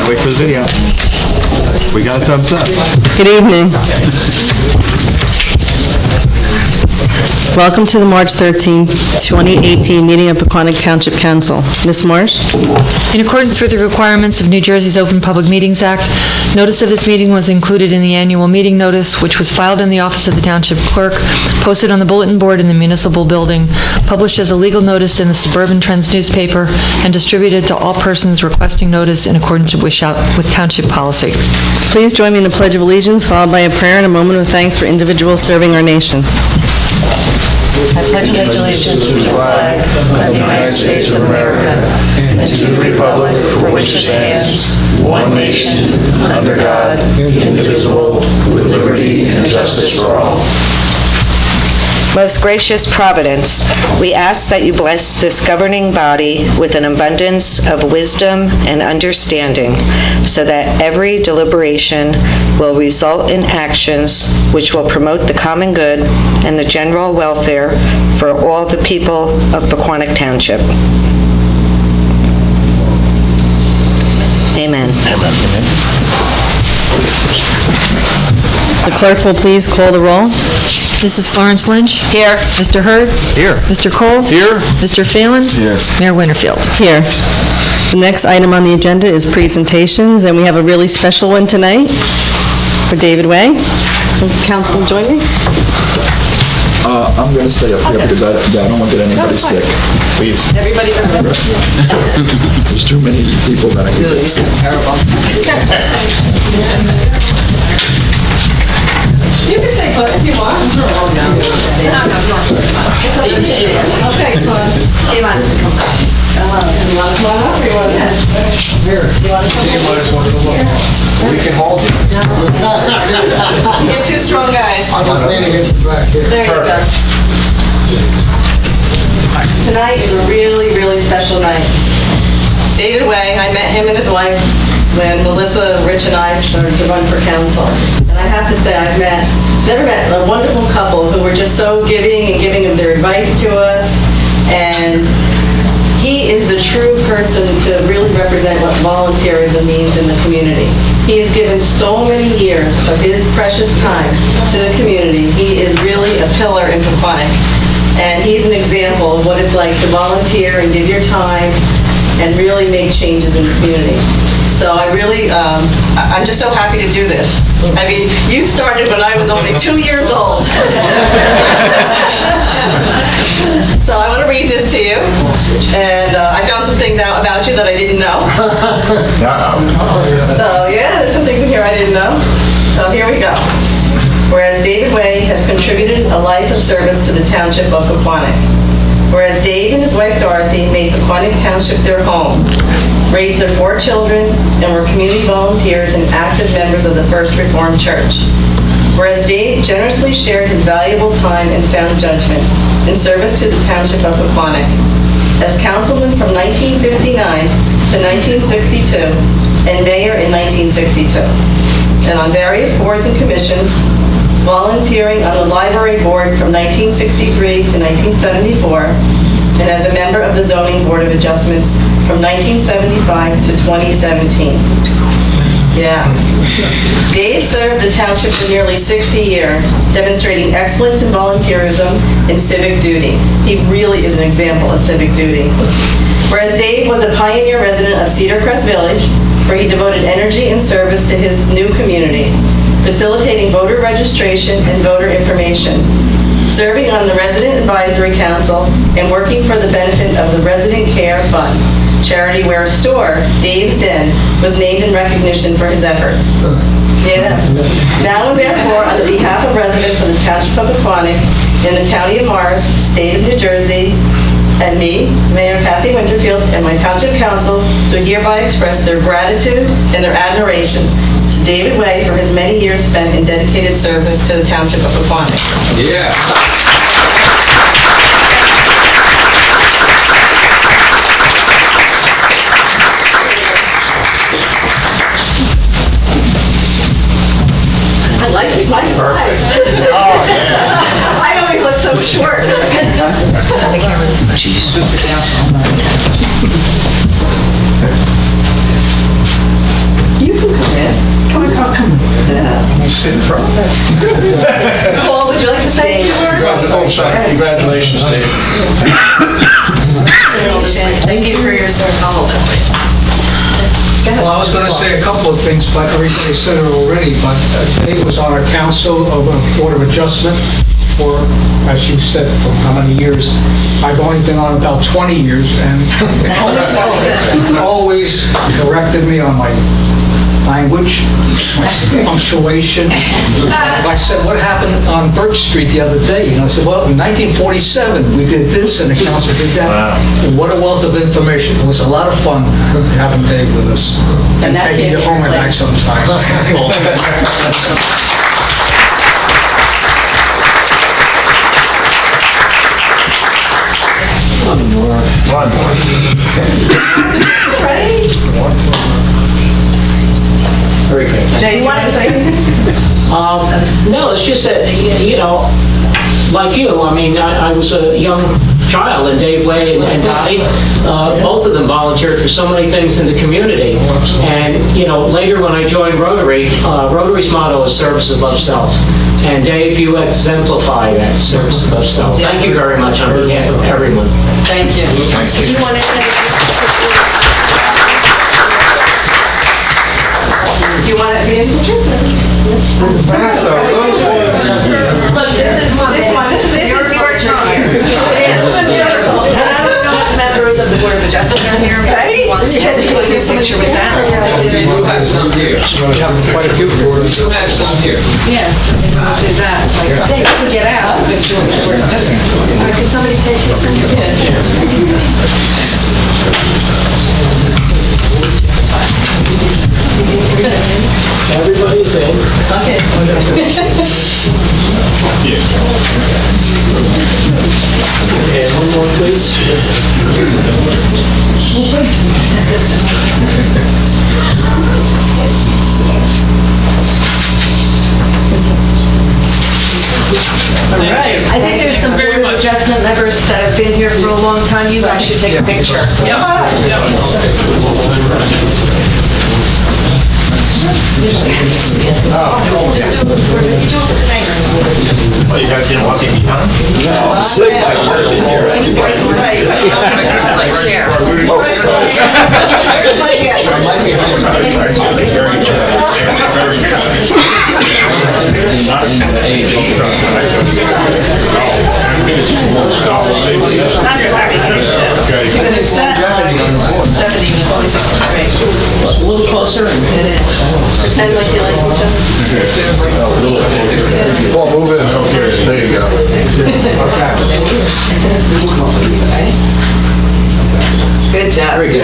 Wait for the video. We got a thumbs up. Good evening. Welcome to the March 13, 2018 meeting of Pequannock Township Council. Ms. Marsh? In accordance with the requirements of New Jersey's Open Public Meetings Act, notice of this meeting was included in the annual meeting notice, which was filed in the office of the Township Clerk, posted on the bulletin board in the municipal building, published as a legal notice in the Suburban Trends newspaper, and distributed to all persons requesting notice in accordance with Township policy. Please join me in the Pledge of Allegiance, followed by a prayer and a moment of thanks for individuals serving our nation. I pledge allegiance to the flag of the United States of America and to the republic for which it stands, one nation, under God, indivisible, with liberty and justice for all. Most gracious Providence, we ask that you bless this governing body with an abundance of wisdom and understanding, so that every deliberation will result in actions which will promote the common good and the general welfare for all the people of Pequannock Township. Amen. The clerk will please call the roll. Mrs. Florence Lynch? Here. Mr. Hurd? Here. Mr. Cole? Here. Mr. Phelan? Here. Mayor Winterfield? Here. The next item on the agenda is presentations, and we have a really special one tonight for David Way. Will Council join me? I'm going to stay up here because I don't want to get anybody sick. Please. Everybody remember. There's too many people that I can get sick. You can stay put if you want. Okay, come on. He wants to come back. You want to come on up or you want to? Here. You want to come up? We can hold you. You're two strong guys. I'm just leaning against the back here. There you go. Tonight is a really, really special night. David Way, I met him and his wife when Melissa, Rich, and I started to run for council. And I have to say, I've never met a wonderful couple who were just so giving and giving of their advice to us. And he is the true person to really represent what volunteerism means in the community. He has given so many years of his precious time to the community. He is really a pillar in Pequannock. And he's an example of what it's like to volunteer and give your time and really make changes in the community. So I really, I'm just so happy to do this. I mean, you started when I was only 2 years old. So I want to read this to you. And I found some things out about you that I didn't know. So yeah, there's some things in here I didn't know. So here we go. Whereas David Way has contributed a life of service to the Township of Pequannock. Whereas Dave and his wife Dorothy made Pequannock Township their home, raised their 4 children, and were community volunteers and active members of the First Reformed Church. Whereas Dave generously shared his valuable time and sound judgment in service to the Township of Pequannock. As councilman from 1959 to 1962 and mayor in 1962, and on various boards and commissions, volunteering on the library board from 1963 to 1974, and as a member of the Zoning Board of Adjustments from 1975 to 2017. Yeah. Dave served the township for nearly 60 years, demonstrating excellence in volunteerism and civic duty. He really is an example of civic duty. Whereas Dave was a pioneer resident of Cedar Crest Village, where he devoted energy and service to his new community, facilitating voter registration and voter information, serving on the Resident Advisory Council, and working for the benefit of the Resident Care Fund, charity where a store, Dave's Den, was named in recognition for his efforts. Yeah. Now and therefore, on the behalf of residents of the Township of Pequannock in the County of Morris, State of New Jersey, and me, Mayor Kathy Winterfield, and my Township Council, do hereby express their gratitude and their admiration to David Way for his many years spent in dedicated service to the Township of Pequannock. Yeah. I like these nice slides. Oh, yeah. I always look so short. The camera this much. sit in front. Paul, would you like to say a few words? Congratulations, Dave. Thank you for your service. Well, I was going to say a couple of things, but everybody said it already, but Dave was on our council of Board of Adjustment for, as you said, for how many years? I've only been on about 20 years, and always corrected me on my language, my punctuation. I said, what happened on Birch Street the other day? I said, well, in 1947, we did this, and the council did that. Wow. What a wealth of information. It was a lot of fun having Dave with us, and taking you home at night sometimes. One more. Very good. Jay, do you want to say anything? No, it's just that, like you, I was a young child, and Dave Way and Dottie, both of them volunteered for so many things in the community. And, later when I joined Rotary, Rotary's motto is service above self. And Dave, you exemplify that service above self. Thank you very much on behalf of everyone. Thank you. Do you want to be in pictures? Look, this is your time. Members of the Board of Adjustment are here. Right? Want to take a picture with them? You have some here. We have quite a few. You have some here. Yeah, we'll do that. They can get out. Can somebody take this thing? Everybody's in. Okay. And one more, please. All right. I think there's some Board of Adjustment members that have been here for a long time. You guys should take a picture. Oh, you guys didn't want me behind? No, I'm sick. A little closer. Pretend like you like each other. Paul, move in. Okay, there you go. Good job. Very good.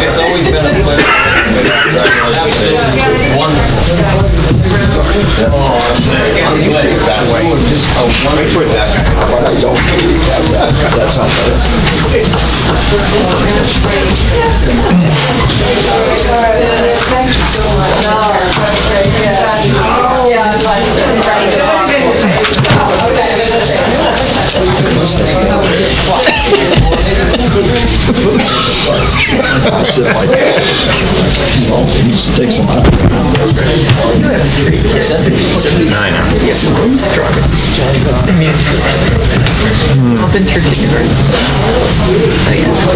It's always been a pleasure. Wonderful. That's not sit like that. It needs to take some time. 9.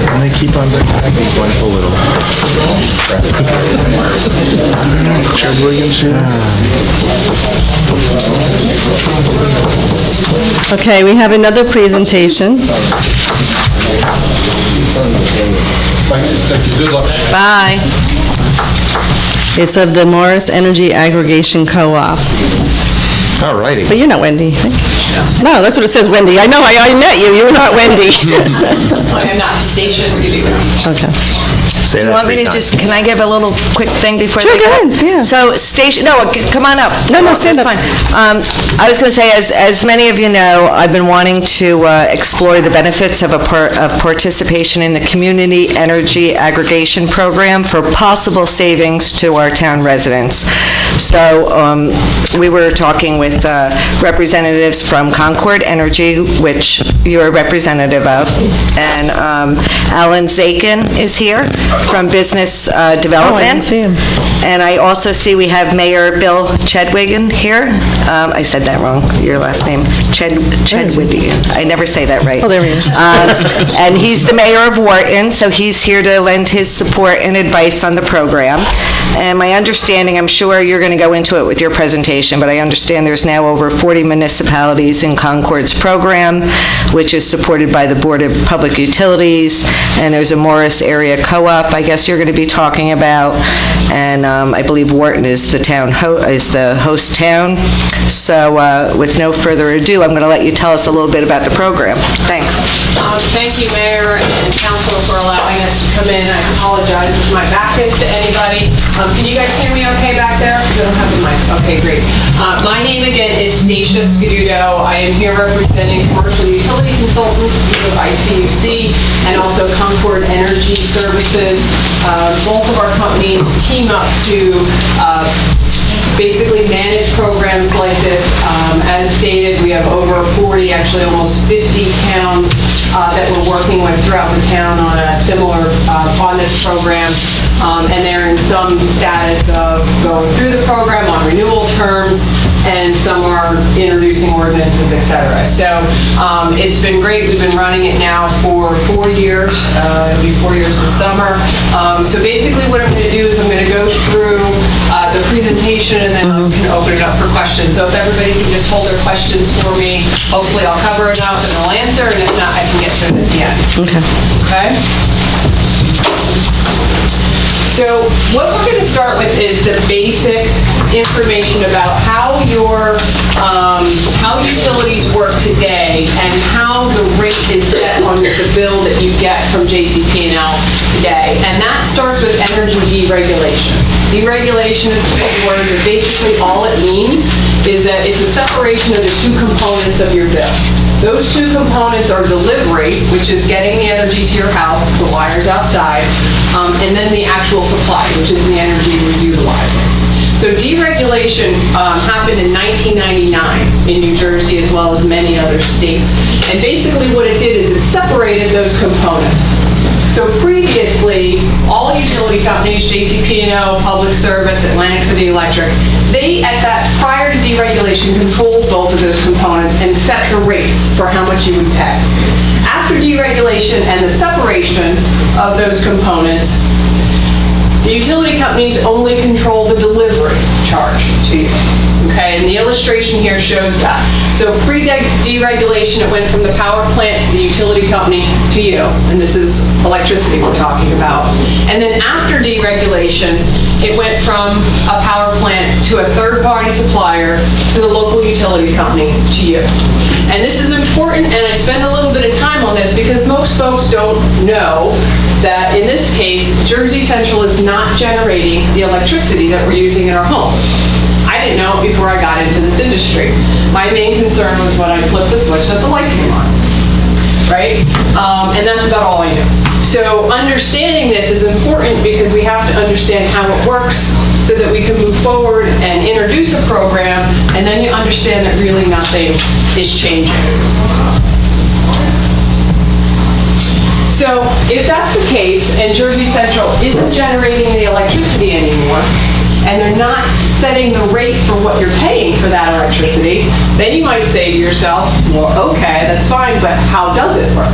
And they keep on going a little. Chad Williams here. Okay, we have another presentation. Good luck. Bye. It's of the Morris Energy Aggregation Co-op. All righty. But you're not Wendy. No, that's what it says, Wendy. I know, I met you. You're not Wendy. I am not. Stacia Scooby. Okay. Say Do you that want me 3 to times. just, can I give a little quick thing before Sure, they go go? ahead, yeah. So Stacia, no, come on up. No, stand That's up. fine. I was going to say, as many of you know, I've been wanting to explore the benefits of participation in the Community Energy Aggregation Program for possible savings to our town residents. So we were talking with representatives from Concord Energy, which you're a representative of, and Alan Zakin is here from Business Oh, I didn't Development. see him. And I also see we have Mayor Bill Chedwigan here. I said that wrong, your last name. Chedwigan. I never say that right. Oh, there he is. And he's the mayor of Wharton, so he's here to lend his support and advice on the program. And my understanding, I'm sure you're going to go into it with your presentation, but I understand there's now over 40 municipalities in Concord's program, which is supported by the Board of Public Utilities, and there's a Morris Area Co-op I guess you're going to be talking about, and I believe Wharton is the host town. So with no further ado, I'm going to let you tell us a little bit about the program. Thanks. Thank you, Mayor and Council, for allowing us to come in. I apologize if my back is to anybody. Can you guys hear me okay back there? I don't have the mic. Okay, great. My name again is Stacia Scaduto. I am here representing Commercial Utility Consultants of ICUC and also Concord Energy Services. Both of our companies team up to basically manage programs like this. As stated, we have over 40, actually almost 50 towns that we're working with throughout the town on a similar, on this program. And they're in some status of going through the program on renewal terms, and some are introducing ordinances, et cetera. So it's been great. We've been running it now for 4 years. It'll be 4 years this summer. So basically what I'm going to do is I'm going to go through the presentation, and then I can open it up for questions. So if everybody can just hold their questions for me, hopefully I'll cover enough and I'll answer, and if not, I can get to it at the end. Okay. Okay? So what we're going to start with is the basic information about how utilities work today and how the rate is set on the bill that you get from JCP&L today. And that starts with energy deregulation. Deregulation is a big word, but basically all it means is that it's a separation of the two components of your bill. Those two components are delivery, which is getting the energy to your house, the wires outside, and then the actual supply, which is the energy you're utilizing. So deregulation happened in 1999 in New Jersey as well as many other states. And basically what it did is it separated those components. So previously, all utility companies, JCP&L, Public Service, Atlantic City Electric, they, prior to deregulation, controlled both of those components and set the rates for how much you would pay. After deregulation and the separation of those components, the utility companies only control the delivery charge to you. Okay, and the illustration here shows that. So pre-deregulation, it went from the power plant to the utility company to you, and this is electricity we're talking about. And then after deregulation, it went from a power plant to a third-party supplier to the local utility company to you. And this is important, and I spend a little bit of time on this because most folks don't know that in this case, Jersey Central is not generating the electricity that we're using in our homes. I didn't know it before I got into this industry. My main concern was when I flipped the switch that the light came on, right? And that's about all I knew. So understanding this is important because we have to understand how it works so that we can move forward and introduce a program, and then you understand that really nothing is changing. So if that's the case, and Jersey Central isn't generating the electricity anymore, and they're not setting the rate for what you're paying for that electricity, then you might say to yourself, well, okay, that's fine, but how does it work?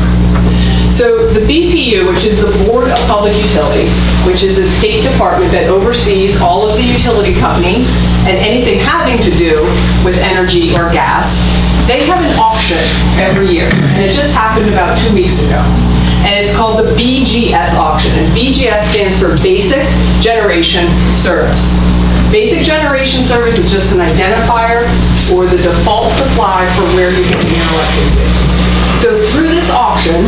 So the BPU, which is the Board of Public Utility, which is a state department that oversees all of the utility companies and anything having to do with energy or gas, they have an auction every year, and it just happened about 2 weeks ago. And it's called the BGS auction, and BGS stands for Basic Generation Service. Basic Generation Service is just an identifier or the default supply for where you're getting your electricity. So through this auction,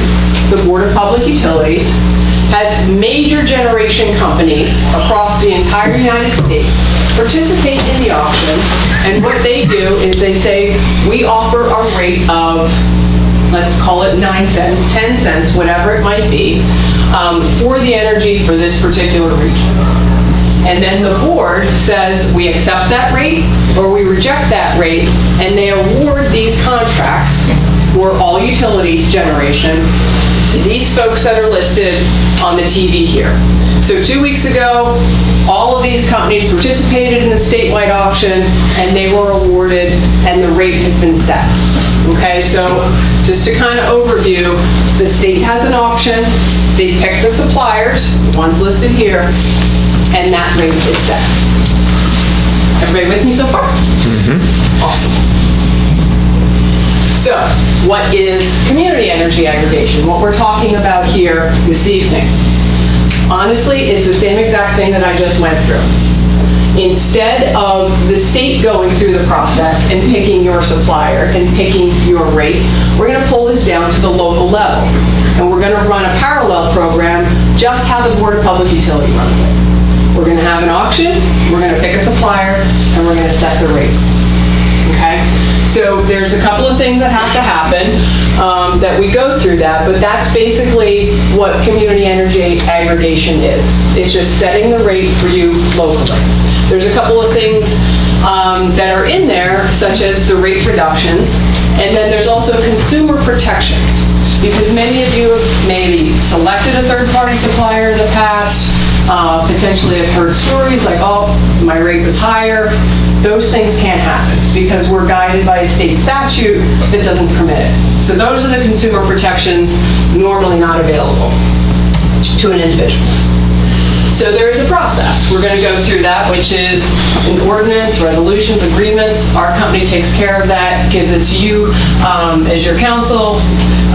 the Board of Public Utilities has major generation companies across the entire United States participate in the auction, and what they do is they say, we offer a rate of, let's call it 9 cents, 10 cents, whatever it might be, for the energy for this particular region. And then the board says we accept that rate or we reject that rate, and they award these contracts for all utility generation to these folks that are listed on the TV here. So 2 weeks ago, all of these companies participated in the statewide auction, and they were awarded, and the rate has been set. Okay, so just to kind of overview, the state has an auction, they pick the suppliers, the ones listed here, and that rate is set. Everybody with me so far? Awesome. So, what is community energy aggregation? What we're talking about here this evening. Honestly, it's the same exact thing that I just went through. Instead of the state going through the process and picking your supplier and picking your rate, we're going to pull this down to the local level. And we're going to run a parallel program just how the Board of Public Utility runs it. We're going to have an auction, we're going to pick a supplier, and we're going to set the rate. Okay? So there's a couple of things that have to happen that we go through that, but that's basically what community energy aggregation is. It's just setting the rate for you locally. There's a couple of things that are in there, such as the rate reductions, and then there's also consumer protections, because many of you have maybe selected a third-party supplier in the past, potentially have heard stories like, oh, my rate was higher. Those things can't happen because we're guided by a state statute that doesn't permit it. So those are the consumer protections normally not available to an individual. So there is a process. We're going to go through that, which is an ordinance, resolutions, agreements. Our company takes care of that, gives it to you as your counsel,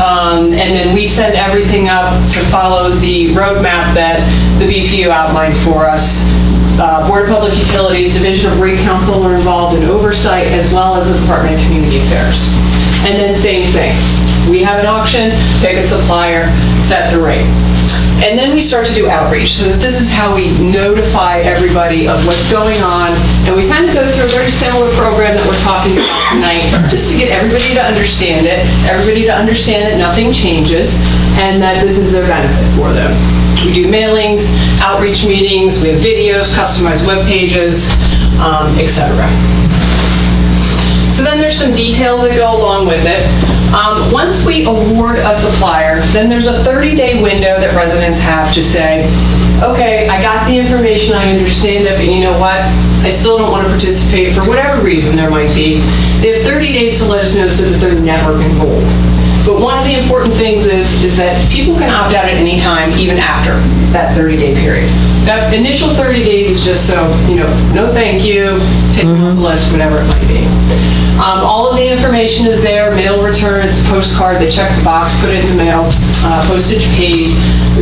and then we send everything up to follow the roadmap that the BPU outlined for us. Board of Public Utilities, Division of Rate Counsel are involved in oversight, as well as the Department of Community Affairs. And then same thing. We have an auction, pick a supplier, set the rate. And then we start to do outreach, so that this is how we notify everybody of what's going on. And we kind of go through a very similar program that we're talking about tonight, just to get everybody to understand it, everybody to understand that nothing changes, and that this is their benefit for them. We do mailings, outreach meetings, we have videos, customized web pages, etc. So then there's some details that go along with it. Once we award a supplier, then there's a 30-day window that residents have to say, okay, I got the information, I understand it, but you know what? I still don't want to participate for whatever reason there might be. They have 30 days to let us know so that they're never enrolled. But one of the important things is that people can opt out at any time, even after that 30-day period. That initial 30 days is just so, no thank you, take me off the list, whatever it might be. All of the information is there, mail return, it's a postcard, they check the box, put it in the mail, postage paid,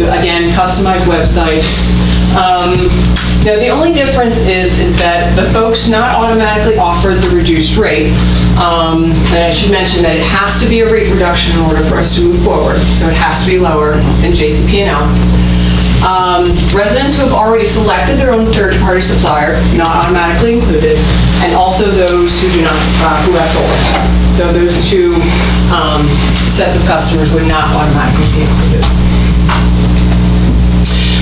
again, customized websites. Now, the only difference is that the folks not automatically offered the reduced rate, and I should mention that it has to be a rate reduction in order for us to move forward, so it has to be lower than JCP&L. Residents who have already selected their own third-party supplier, not automatically included, and also those who do not, who have solar. So those two sets of customers would not automatically be included.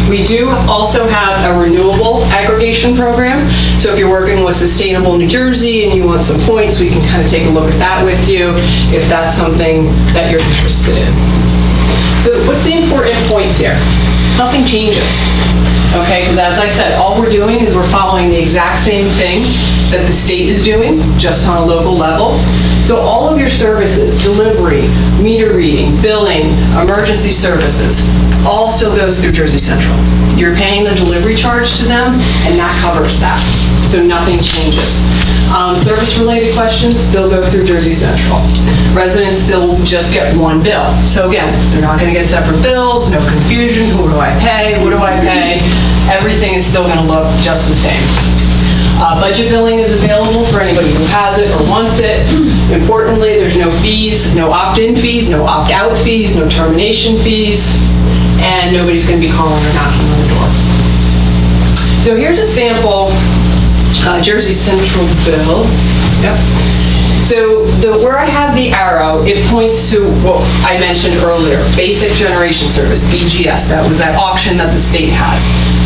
We do also have a renewable aggregation program. So if you're working with Sustainable New Jersey and you want some points, we can kind of take a look at that with you if that's something that you're interested in. So what's the important points here? Nothing changes. Okay, because as I said, all we're doing is we're following the exact same thing that the state is doing, just on a local level. So all of your services, delivery, meter reading, billing, emergency services, all still goes through Jersey Central. You're paying the delivery charge to them, and that covers that. So nothing changes. Service-related questions still go through Jersey Central. Residents still just get one bill. So again, they're not going to get separate bills, no confusion, who do I pay, what do I pay? Everything is still going to look just the same. Budget billing is available for anybody who has it or wants it. Importantly, there's no fees, no opt-in fees, no opt-out fees, no termination fees, and nobody's going to be calling or knocking on the door. So here's a sample Jersey Central bill. Yep. So where I have the arrow, it points to what I mentioned earlier, Basic Generation Service, BGS. That was that auction that the state has.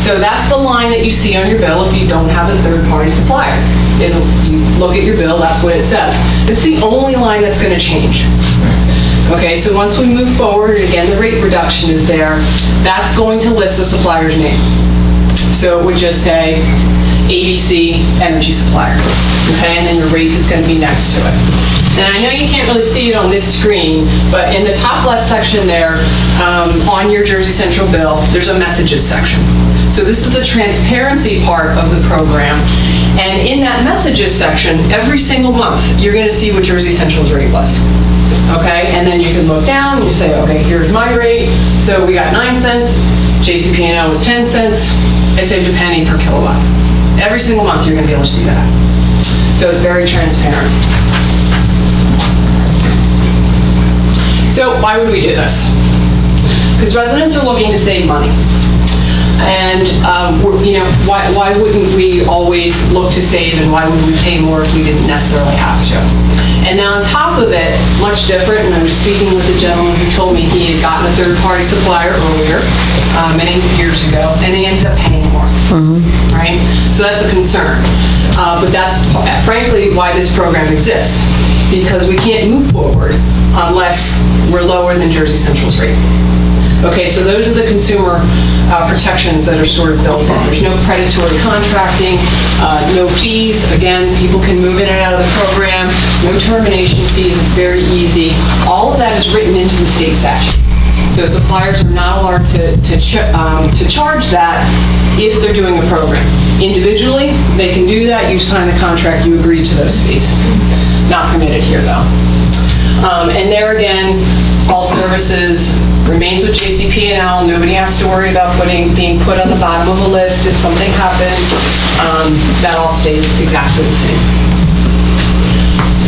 So that's the line that you see on your bill if you don't have a third-party supplier. You look at your bill, that's what it says. It's the only line that's going to change. Okay, so once we move forward, again, the rate reduction is there. That's going to list the supplier's name. So it would just say ABC Energy Supplier, okay? And then your rate is going to be next to it. And I know you can't really see it on this screen, but in the top left section there, on your Jersey Central bill, there's a messages section. So this is the transparency part of the program. And in that messages section, every single month, you're going to see what Jersey Central's rate was. Okay, and then you can look down and you say, okay, here's my rate. So we got 9 cents, JCP&L was 10 cents, I saved a penny per kilowatt. Every single month you're going to be able to see that. So it's very transparent. So why would we do this? Because residents are looking to save money. And why wouldn't we always look to save, and why would we pay more if we didn't necessarily have to? And then on top of it, much different, and I was speaking with a gentleman who told me he had gotten a third-party supplier earlier, many years ago, and they ended up paying more, right? So that's a concern. But that's frankly why this program exists, because we can't move forward unless we're lower than Jersey Central's rate. Okay, so those are the consumer protections that are sort of built in. There's no predatory contracting, no fees. Again, people can move in and out of the program. No termination fees. It's very easy. All of that is written into the state statute. So suppliers are not allowed to charge that if they're doing a program. Individually, they can do that. You sign the contract. You agree to those fees. Not permitted here, though. And there again, all services remains with JCP&L. Nobody has to worry about being put on the bottom of a list if something happens. That all stays exactly the same.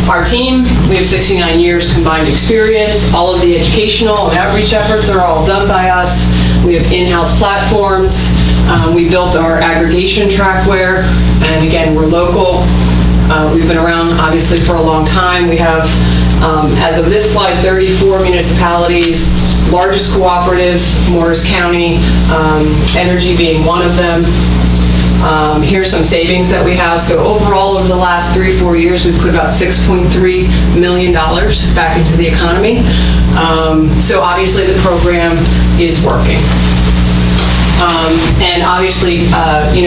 Our team, we have 69 years combined experience. All of the educational and outreach efforts are all done by us. We have in-house platforms. We built our aggregation trackware, and again, we're local. We've been around, obviously, for a long time. We have, as of this slide, 34 municipalities, largest cooperatives, Morris County, Energy being one of them. Here's some savings that we have. So overall, over the last 3-4 years, we've put about $6.3 million back into the economy. So obviously, the program is working. And obviously,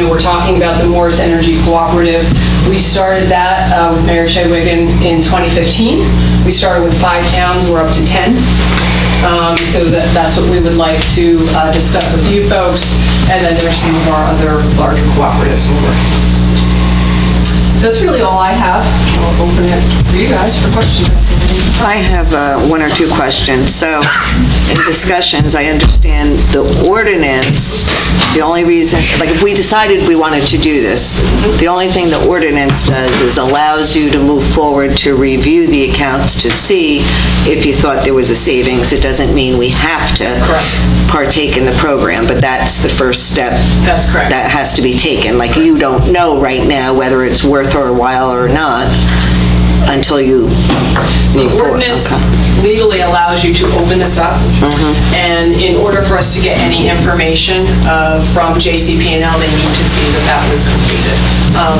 we're talking about the Morris Energy Cooperative. We started that with Mayor Shea-Wiggin in 2015. We started with 5 towns. We're up to 10. So that's what we would like to discuss with you folks. And then there's some of our other larger cooperatives we're working with. So that's really all I have. I'll open it for you guys for questions. I have 1 or 2 questions. So in discussions, I understand the ordinance, the only reason, like if we decided we wanted to do this, the only thing the ordinance does is allows you to move forward to review the accounts to see if you thought there was a savings. It doesn't mean we have to partake in the program, but that's the first step. That's correct. That has to be taken. Like you don't know right now whether it's worth our while or not until you move forward. The ordinance legally allows you to open this up, and in order for us to get any information from JCP&L, they need to see that that was completed,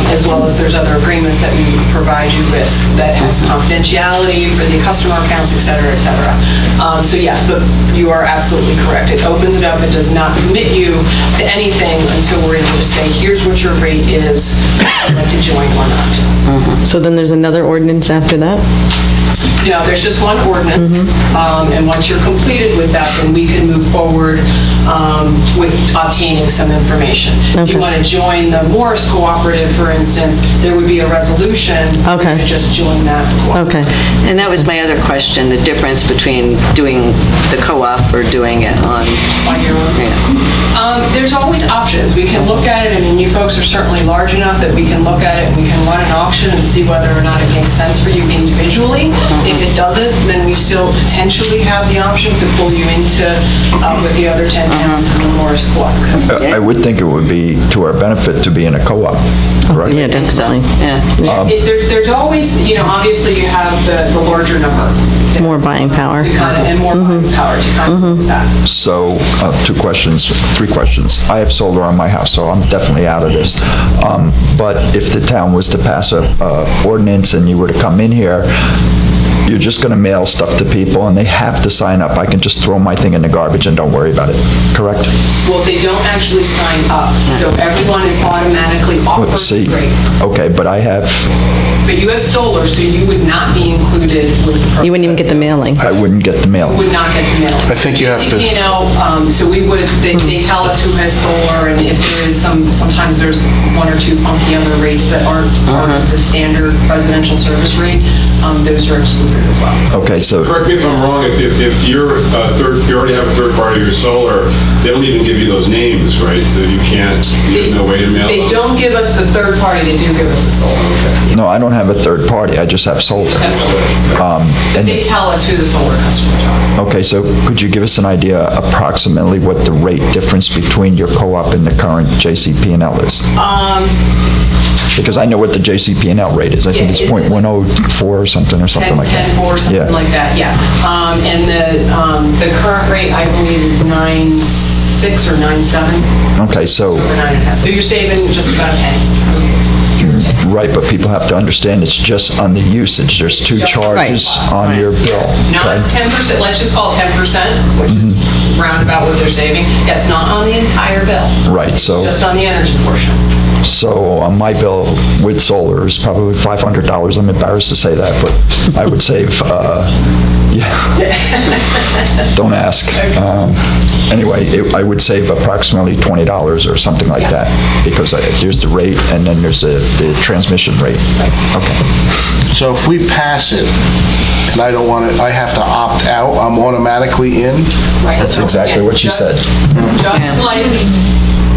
as well as there's other agreements that we provide you with that has confidentiality for the customer accounts, et cetera, et cetera. So yes, but you are absolutely correct. It opens it up. It does not commit you to anything until we're able to say, here's what your rate is, would you like to join or not. So then there's another ordinance after that? No, there's just one ordinance, and once you're completed with that, then we can move forward with obtaining some information. If you want to join the Morris Cooperative, for instance, there would be a resolution to just join that cooperative. And that was my other question, the difference between doing the co-op or doing it on your own. There's always options. We can look at it. I mean, you folks are certainly large enough that we can look at it and we can run an auction and see whether or not it makes sense for you individually. If it doesn't, then we still potentially have the option to pull you into with the other 10 towns in the Morris Cooperative. I would think it would be to our benefit to be in a co-op, correct? Yeah, definitely. There's always, obviously you have the larger number. More buying power. And more buying power to kind of do that. So, 3 questions. I have solar on my house, so I'm definitely out of this. But if the town was to pass a ordinance and you were to come in here, you're just going to mail stuff to people and they have to sign up. I can just throw my thing in the garbage and don't worry about it, correct? Well, they don't actually sign up, so everyone is automatically offered See, the rate. okay, but I have, But you have solar, so you would not be included with the program. You wouldn't even get the mailing. I wouldn't get the mail. Would not get the mail. I think you have to- JCP&L, so we would, they tell us who has solar, and if there is sometimes there's one or two funky other rates that aren't part of the standard residential service rate, those are excluded as well. Okay, so, Correct me if I'm wrong, if you're you already have a third party, your solar, they don't even give you those names, right? So you have no way to mail them? They don't give us the third party, they do give us the solar. no, I don't have a third party, I just have solar. That's solar. But they tell us who the solar customers are. Okay, so could you give us an idea approximately what the rate difference between your co-op and the current JCP&L is? Because I know what the JCP&L rate is. I think it's Yeah, 0.104 or something like that. 10.4, something Yeah. like that, yeah. And the current rate, I believe, is 9.6 or 9.7. Okay, so, Or 9.5. So you're saving just about a penny. right, but people have to understand it's just on the usage. There's two charges on your bill. Not okay? 10%, let's just call it 10%, which is round about what they're saving. That's not on the entire bill, Right, so, just on the energy portion. so on my bill with solar is probably $500. I'm embarrassed to say that, but I would save, don't ask. Anyway, I would save approximately $20 or something like that, because there's the rate and then there's the transmission rate. Okay. So if we pass it, and I don't want to, I have to opt out, I'm automatically in? Right, That's so, exactly yeah, what she said. Just like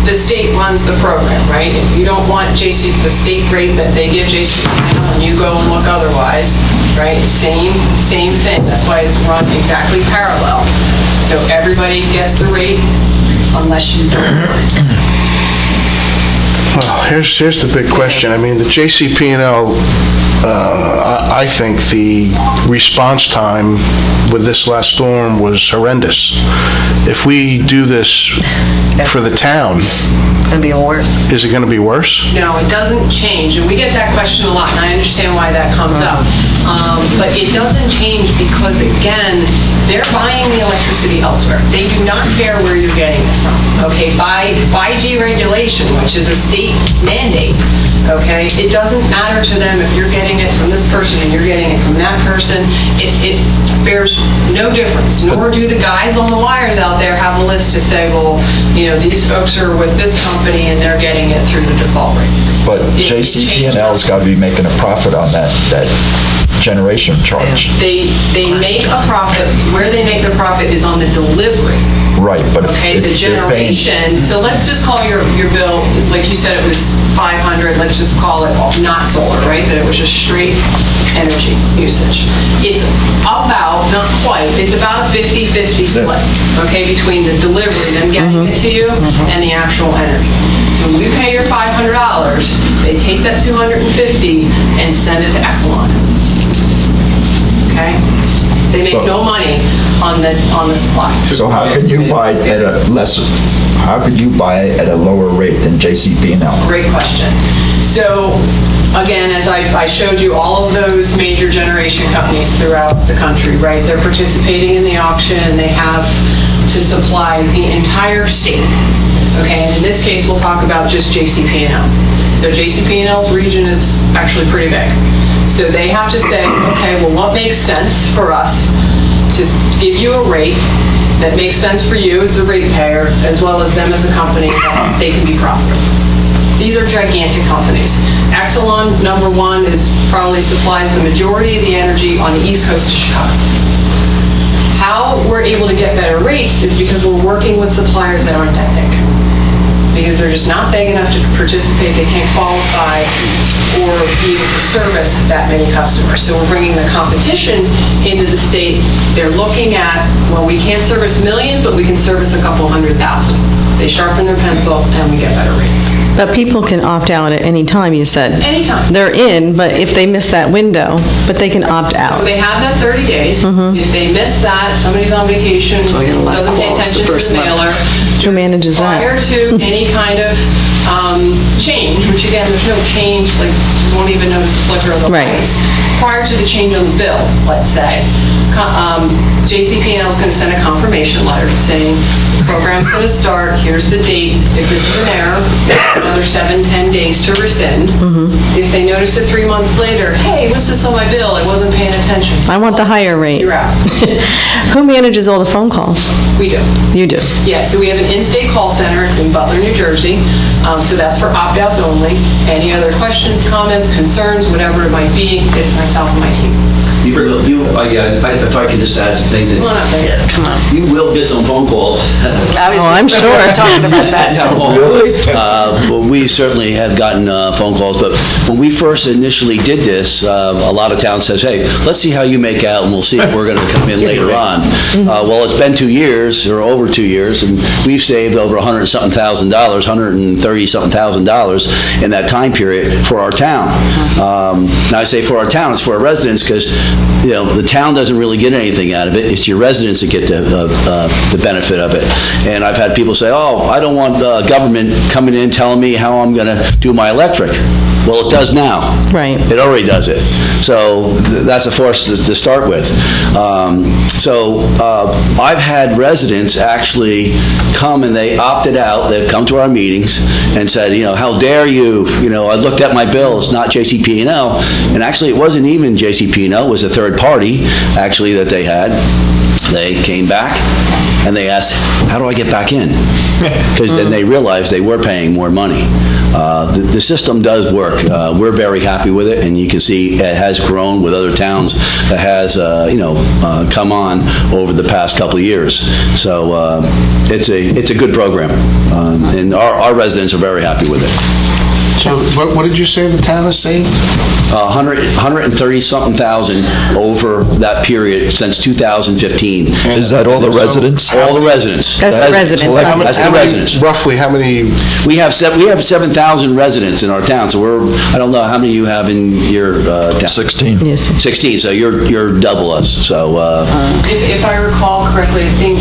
the state runs the program, right? If you don't want the state rate that they give JCP&L and you go and look otherwise, right? Same thing. That's why it's run exactly parallel. So everybody gets the rate unless you don't. Well, here's the big question. I mean, the JCP&L, I think the response time with this last storm was horrendous. If we do this for the town, It's going to be worse. is it going to be worse? No, it doesn't change, and we get that question a lot, and I understand why that comes up. But it doesn't change because, again, they're buying the electricity elsewhere. They do not care where you're getting it from, okay? By deregulation, which is a state mandate, okay, it doesn't matter to them if you're getting it from this person and you're getting it from that person. It bears no difference, nor do the guys on the wires out there have a list to say, well, you know, these folks are with this company and they're getting it through the default rate. But JCP&L's got to be making a profit on that generation charge. They make a profit, where they make their profit is on the delivery. Right, but Okay, if the they're paying... generation, so let's just call your bill, like you said, it was 500, let's just call it not solar, right? That it was just straight energy usage. It's about, not quite, it's about a 50-50 split, okay, between the delivery, them getting it to you, and the actual energy. So when we pay your $500, they take that $250 and send it to Exelon. Okay? They make no money on the supply. So how could you buy it at a lesser, how could you buy it at a lower rate than JCP&L? Great question. So, again, as I showed you, all of those major generation companies throughout the country, right? They're participating in the auction, and they have to supply the entire state. Okay, and in this case, we'll talk about just JCP&L. So JCP&L's region is actually pretty big. So they have to say, okay, well, what makes sense for us to give you a rate that makes sense for you as the ratepayer, as well as them as a company, that they can be profitable. These are gigantic companies. Exelon, number one, probably supplies the majority of the energy on the east coast of Chicago. How we're able to get better rates is because we're working with suppliers that aren't that big. Because they're just not big enough to participate, they can't qualify or be able to service that many customers. So we're bringing the competition into the state. They're looking at, well, we can't service millions, but we can service a couple 100,000. They sharpen their pencil and we get better rates. But people can opt out at any time, you said. Anytime. They're in, but if they miss that window, but they can opt out. So they have that 30 days. If they miss that, somebody's on vacation, doesn't pay attention to the mailer. Who manages that? Prior to any kind of change, which again, there's no change, like, you won't even notice the flicker of the lights. Prior to the change on the bill, let's say, JCP&L is going to send a confirmation letter saying the program's going to start, here's the date. If this is an error, another 7-10 days to rescind. If they notice it 3 months later, hey, what's this on my bill? I wasn't paying attention. I want the higher rate. You're out. Who manages all the phone calls? We do. You do? Yeah, so we have an in-state call center. It's in Butler, New Jersey. So that's for opt-outs only. Any other questions, comments, concerns, whatever it might be, it's myself and my team. If I could just add some things. Come on up there. Yeah, come on. You will get some phone calls. I'm sure. Talking about that. Town hall. Really? Well, we certainly have gotten phone calls, but when we first initially did this, a lot of towns says, hey, let's see how you make out, and we'll see if we're going to come in later on. Well, it's been 2 years, or over 2 years, and we've saved over $100-something thousand, $130-something thousand in that time period for our town. Now, I say for our town, it's for our residents, because the town doesn't really get anything out of it. It's your residents that get the benefit of it. And I've had people say, oh, I don't want government coming in telling me how I'm going to do my electric. Well, it does now. Right. It already does it. So that's a force to start with. I've had residents actually come and they opted out. They've come to our meetings and said, how dare you? I looked at my bill. It's not JCP&L. And actually, it wasn't even JCP&L. It was a third party, actually, that they had. They came back and they asked, how do I get back in? Because then they realized they were paying more money. The system does work. We're very happy with it, and you can see it has grown with other towns that has, come on over the past couple of years. So it's a good program, and our residents are very happy with it. So what did you say the town has saved? 130-something thousand over that period since 2015. Is that all the residents? All the residents. That's the residents. That's the residents. Roughly how many? We have 7,000 residents in our town, so I don't know how many you have in your town. 16. Yes. 16, so you're double us. So If I recall correctly, I think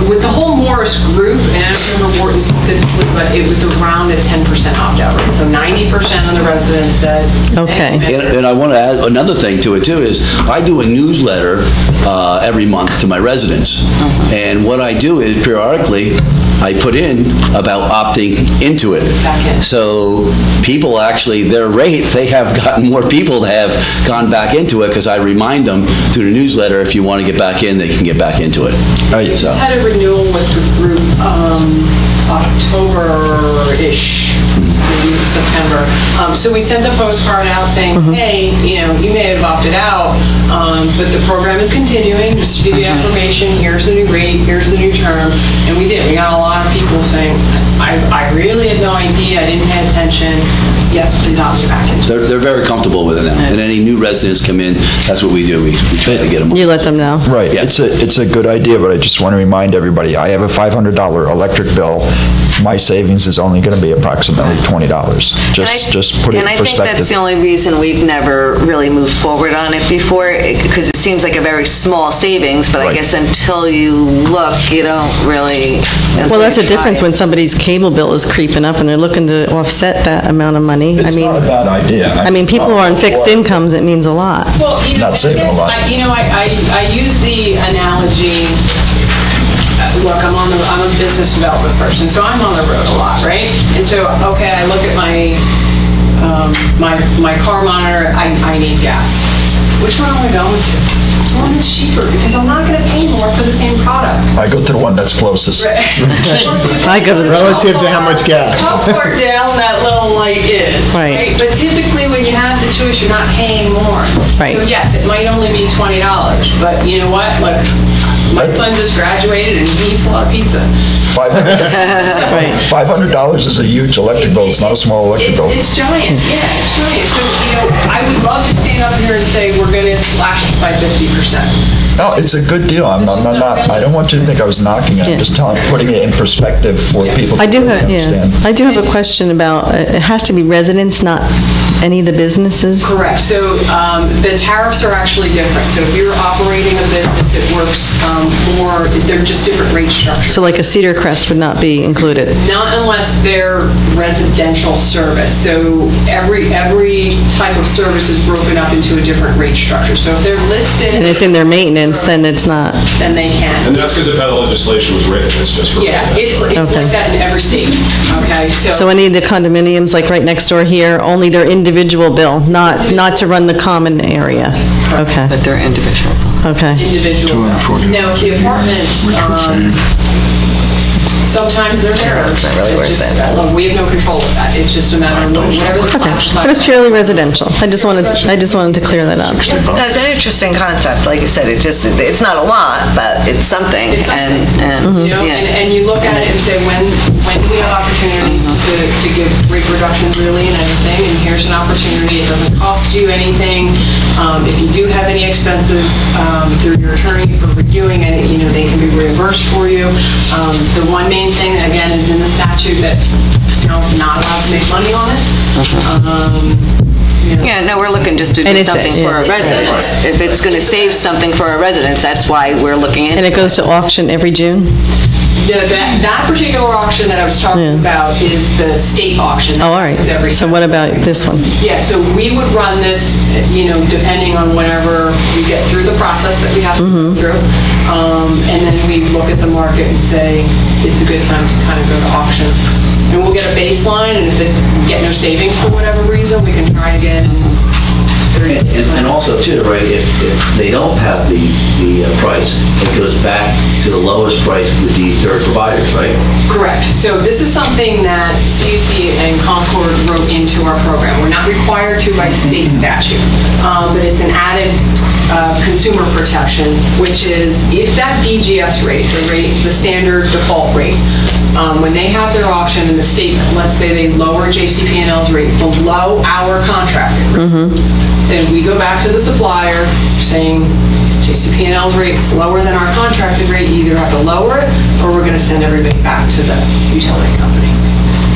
with the whole Morris group, and I don't remember Wharton specifically, but it was around a 10% opt-out rate. So 90% of the residents said. Okay. And I want to add another thing to it too is I do a newsletter every month to my residents, and what I do is periodically I put in about opting into it. So people actually, their rate, they have gotten more people that have gone back into it because I remind them through the newsletter, if you want to get back in, they can get back into it. We just had a renewal with the group October-ish, maybe September. So we sent a postcard out saying, hey, you may have opted out, but the program is continuing. Just to give you information, here's the new rate, here's the new term. And we did. We got a lot of people saying, I really had no idea, I didn't pay attention. Yes, please opt back in. They're very comfortable with it now. And any new residents come in, that's what we do. We try to get them. You let them know. Right. Yeah. It's a good idea, but I just want to remind everybody, I have a $500 electric bill. My savings is only going to be approximately $20. Just put it in perspective. And I think that's the only reason we've never really moved forward on it before, because it seems like a very small savings, but I guess until you look, you don't really. Well, that's a difference when somebody's cable bill is creeping up and they're looking to offset that amount of money. It's not a bad idea. People who are on fixed incomes, it means a lot. Well, not saving a lot. I use the analogy. Look, I'm a business development person, so I'm on the road a lot, right? And so, okay, I look at my car monitor. I need gas. Which one am I going to? The one that's cheaper, because I'm not going to pay more for the same product. I go to the one that's closest. I go to the relative to how much gas. How far down that little light is, right? But typically, when you have the choice, you're not paying more. Right. So yes, it might only be $20, but you know what? Like, my son just graduated and he eats a lot of pizza. $500 is a huge electric bill. It's not a small electric bill. It's giant. Yeah, it's giant. So, I would love to stand up here and say we're going to slash it by 50%. No, it's a good deal. I don't want you to think I was knocking it. I'm just putting it in perspective for people to understand. I do have a question about, it has to be residents, not any of the businesses? Correct. So the tariffs are actually different. So if you're operating a business, it works more, they're just different rate structures. So like a Cedar Crest would not be included? Not unless they're residential service. So every type of service is broken up into a different rate structure. So if they're listed... And it's in their maintenance, then it's not... Then they can. And that's because of how the legislation was written. It's just for... Yeah, it's like that in every state. Okay, so any of the condominiums, like right next door here, only their individual bill, not to run the common area? Okay. But they're individual. Okay. Individual. Now, if the apartments... sometimes they're there. It's not really worth it. We have no control of that. It's just a matter of whatever the class. But it's purely residential. I just wanted to clear that up. No, it's an interesting concept. Like you said, it's not a lot, but it's something. It's something. And you look at it and say, when do we have opportunities to give rate reductions really and everything? And here's an opportunity. It doesn't cost you anything. If you do have any expenses through your attorney for reviewing it, they can be reimbursed for you. The one main thing, again, is in the statute that town's not allowed to make money on it. Yeah, no, we're looking just to do something for our residents. If it's going to save something for our residents, that's why we're looking at it. And it goes to auction every June? That particular auction that I was talking about is the state auction. Oh, all right. So what about this one? Yeah, so we would run this, depending on whenever we get through the process that we have to go through. And then we look at the market and say, it's a good time to kind of go to auction. And we'll get a baseline, and if we get no savings for whatever reason, we can try again. And also, too, right, if they don't have the price, it goes back to the lowest price with the third providers, right? Correct. So this is something that CUC and Concord wrote into our program. We're not required to by state statute, but it's an added consumer protection, which is if that BGS rate, the standard default rate, when they have their auction in the state, let's say they lower JCP&L's rate below our contracted rate, then we go back to the supplier saying JCP&L's rate is lower than our contracted rate. You either have to lower it or we're going to send everybody back to the utility company.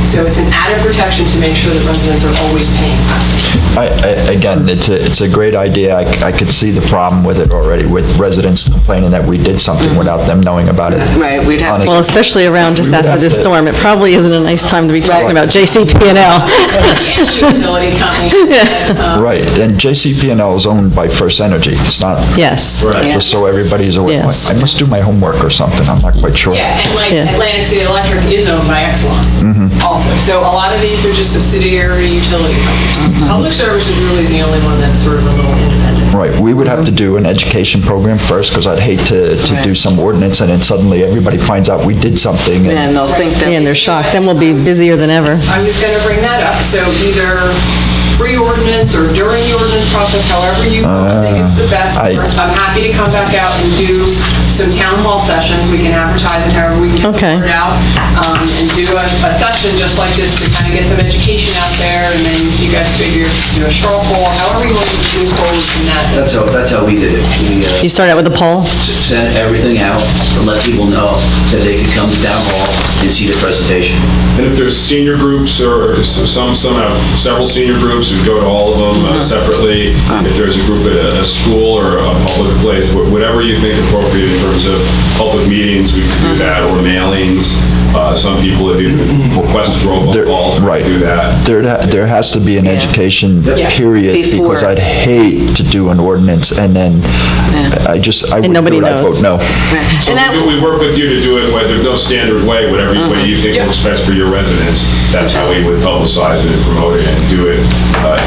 So it's an added protection to make sure that residents are always paying us. Again, it's a great idea. I could see the problem with it already, with residents complaining that we did something without them knowing about it. Right, we'd have Well, especially around just after this storm, it probably isn't a nice time to be talking about JCP&L. Utility company. Right, and JCP&L is owned by First Energy. It's not. Yes. Just so everybody's aware. Yes. I must do my homework or something. I'm not quite sure. Yeah, and Atlantic City Electric is owned by Exelon also. So a lot of these are just subsidiary utility companies. Public service is really the only one that's sort of a little independent. Right, we would have to do an education program first, because I'd hate to do some ordinance and then suddenly everybody finds out we did something. And they'll think that... And they're shocked. Then we'll be busier than ever. I was going to bring that up. So either pre-ordinance or during the ordinance process, however you folks think it's the best. I'm happy to come back out and do some town hall sessions. We can advertise it however we can get the word out, and do a session just like this to kind of get some education out there, and then you guys figure, a straw poll, however you want to move forward from that. That's how we did it. You start out with a poll? Sent everything out and let people know that they could come to town hall and see the presentation. And if there's senior groups, or some have several senior groups, we go to all of them separately. If there's a group at a school or a public place, whatever you think appropriate in terms of public meetings, we can do that, or mailings. Some people have even requested robocalls. Right. Do that. There has to be an education period, because I'd hate to do an ordinance and then I wouldn't nobody do it. I'd vote no. So we work with you to do it. There's no standard way. Whatever way you think works best for your residents, that's how we would publicize it and promote it and do it.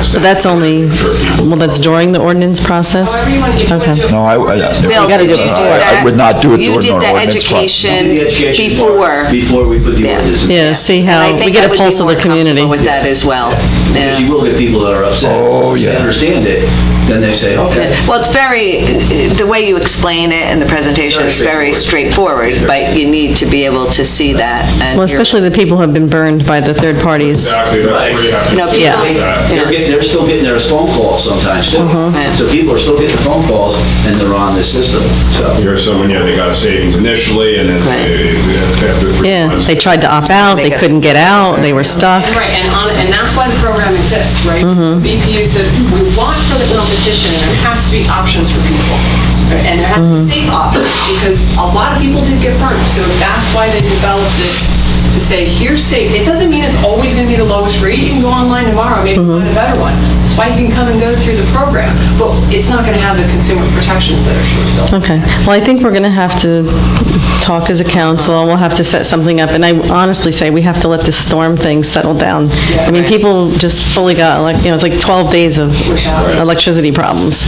So that's only, that's during the ordinance process? However you want to do it. No, I Bill, did you do that? I would not do it You during did an the ordinance process. education Before we put the ordinance in. Yeah, see how, we get a pulse of the community. With that as well. Because you will get people that are upset. Oh, yeah. They understand it, then they say, okay. Well, it's the way you explain it in the presentation is very straightforward, but you need to be able to see that. Well, especially the people who have been burned by the third parties. Exactly. That's where you have to They're still getting their phone calls sometimes too. So people are still getting phone calls and they're on this system. So you hear someone, they got a savings initially, and then after 3 months. They tried to opt out, they couldn't get out, they were stuck. Right, and that's why the program is exist, right? BPU said, we want for the competition, and there has to be options for people. And there has to be safe options, because a lot of people did get burned. So that's why they developed it, to say, here's safe. It doesn't mean it's always going to be the lowest rate. You can go online tomorrow, maybe find a better one. That's why you can come and go through the program. But it's not going to have the consumer protections that are built. Okay. Well, I think we're going to have to talk as a council, and we'll have to set something up. And I honestly say we have to let this storm thing settle down. I mean, people just fully got, it's like 12 days of electricity problems.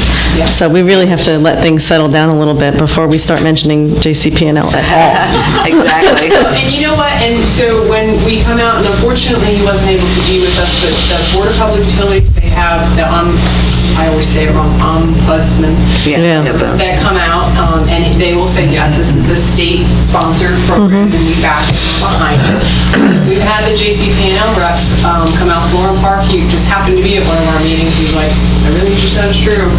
So we really have to let things settle down a little bit before we start mentioning JCP&L at all. Exactly. And you know what? And so when we come out, and unfortunately he wasn't able to be with us, but the Board of Public Utilities, they have the, I always say it wrong, ombudsman, that come out, and they will say, yes, this is a state-sponsored program, and we back it behind it. We've had the JCP&L reps come out to Lauren Park. He just happened to be at one of our meetings. He was like, everything you said is true.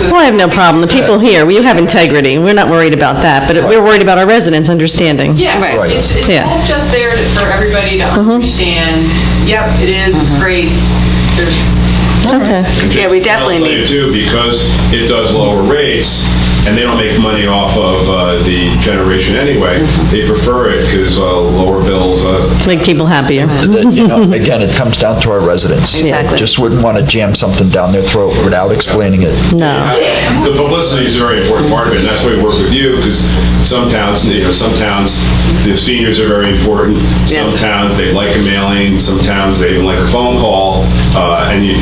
Well, I have no problem. The people here, we have integrity. We're not worried about that, but we're worried about our residents understanding. Yeah, it's all just there for everybody to understand, yep, it is, it's great. There's Okay. Yeah, we definitely need too, because it does lower rates, and they don't make money off of the generation anyway. They prefer it because lower bills make people happier. Again, it comes down to our residents. Exactly. Just wouldn't want to jam something down their throat without explaining it. No. The publicity is a very important part of it, and that's why we work with you, because some towns, the seniors are very important. Some towns, they like a mailing. Some towns, they even like a phone call.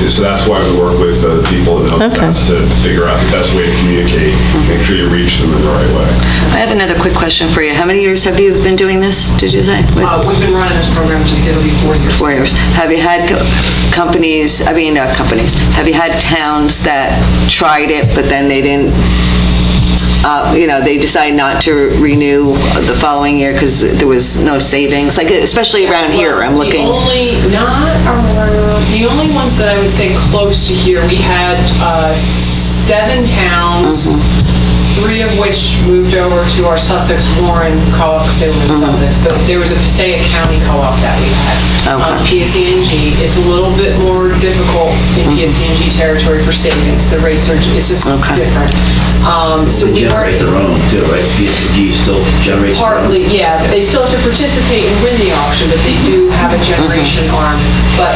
So that's why we work with people that know best to figure out the best way to communicate. Make sure you reach them in the right way. I have another quick question for you. How many years have you been doing this, did you say? We've been running this program, it'll be 4 years. 4 years. Have you had have you had towns that tried it, but then they didn't, they decided not to renew the following year because there was no savings, especially around here, I'm looking. The only ones that I would say close to here, we had 7 towns, 3 of which moved over to our Sussex Warren co-op because they were in Sussex, but there was a Passaic County co-op that we had. PSE&G, it's a little bit more difficult in PSE&G territory for savings. The rates it's just different. So they generate their own too, right? PSE&G still generates partly, yeah. They still have to participate and win the auction, but they do have a generation arm. But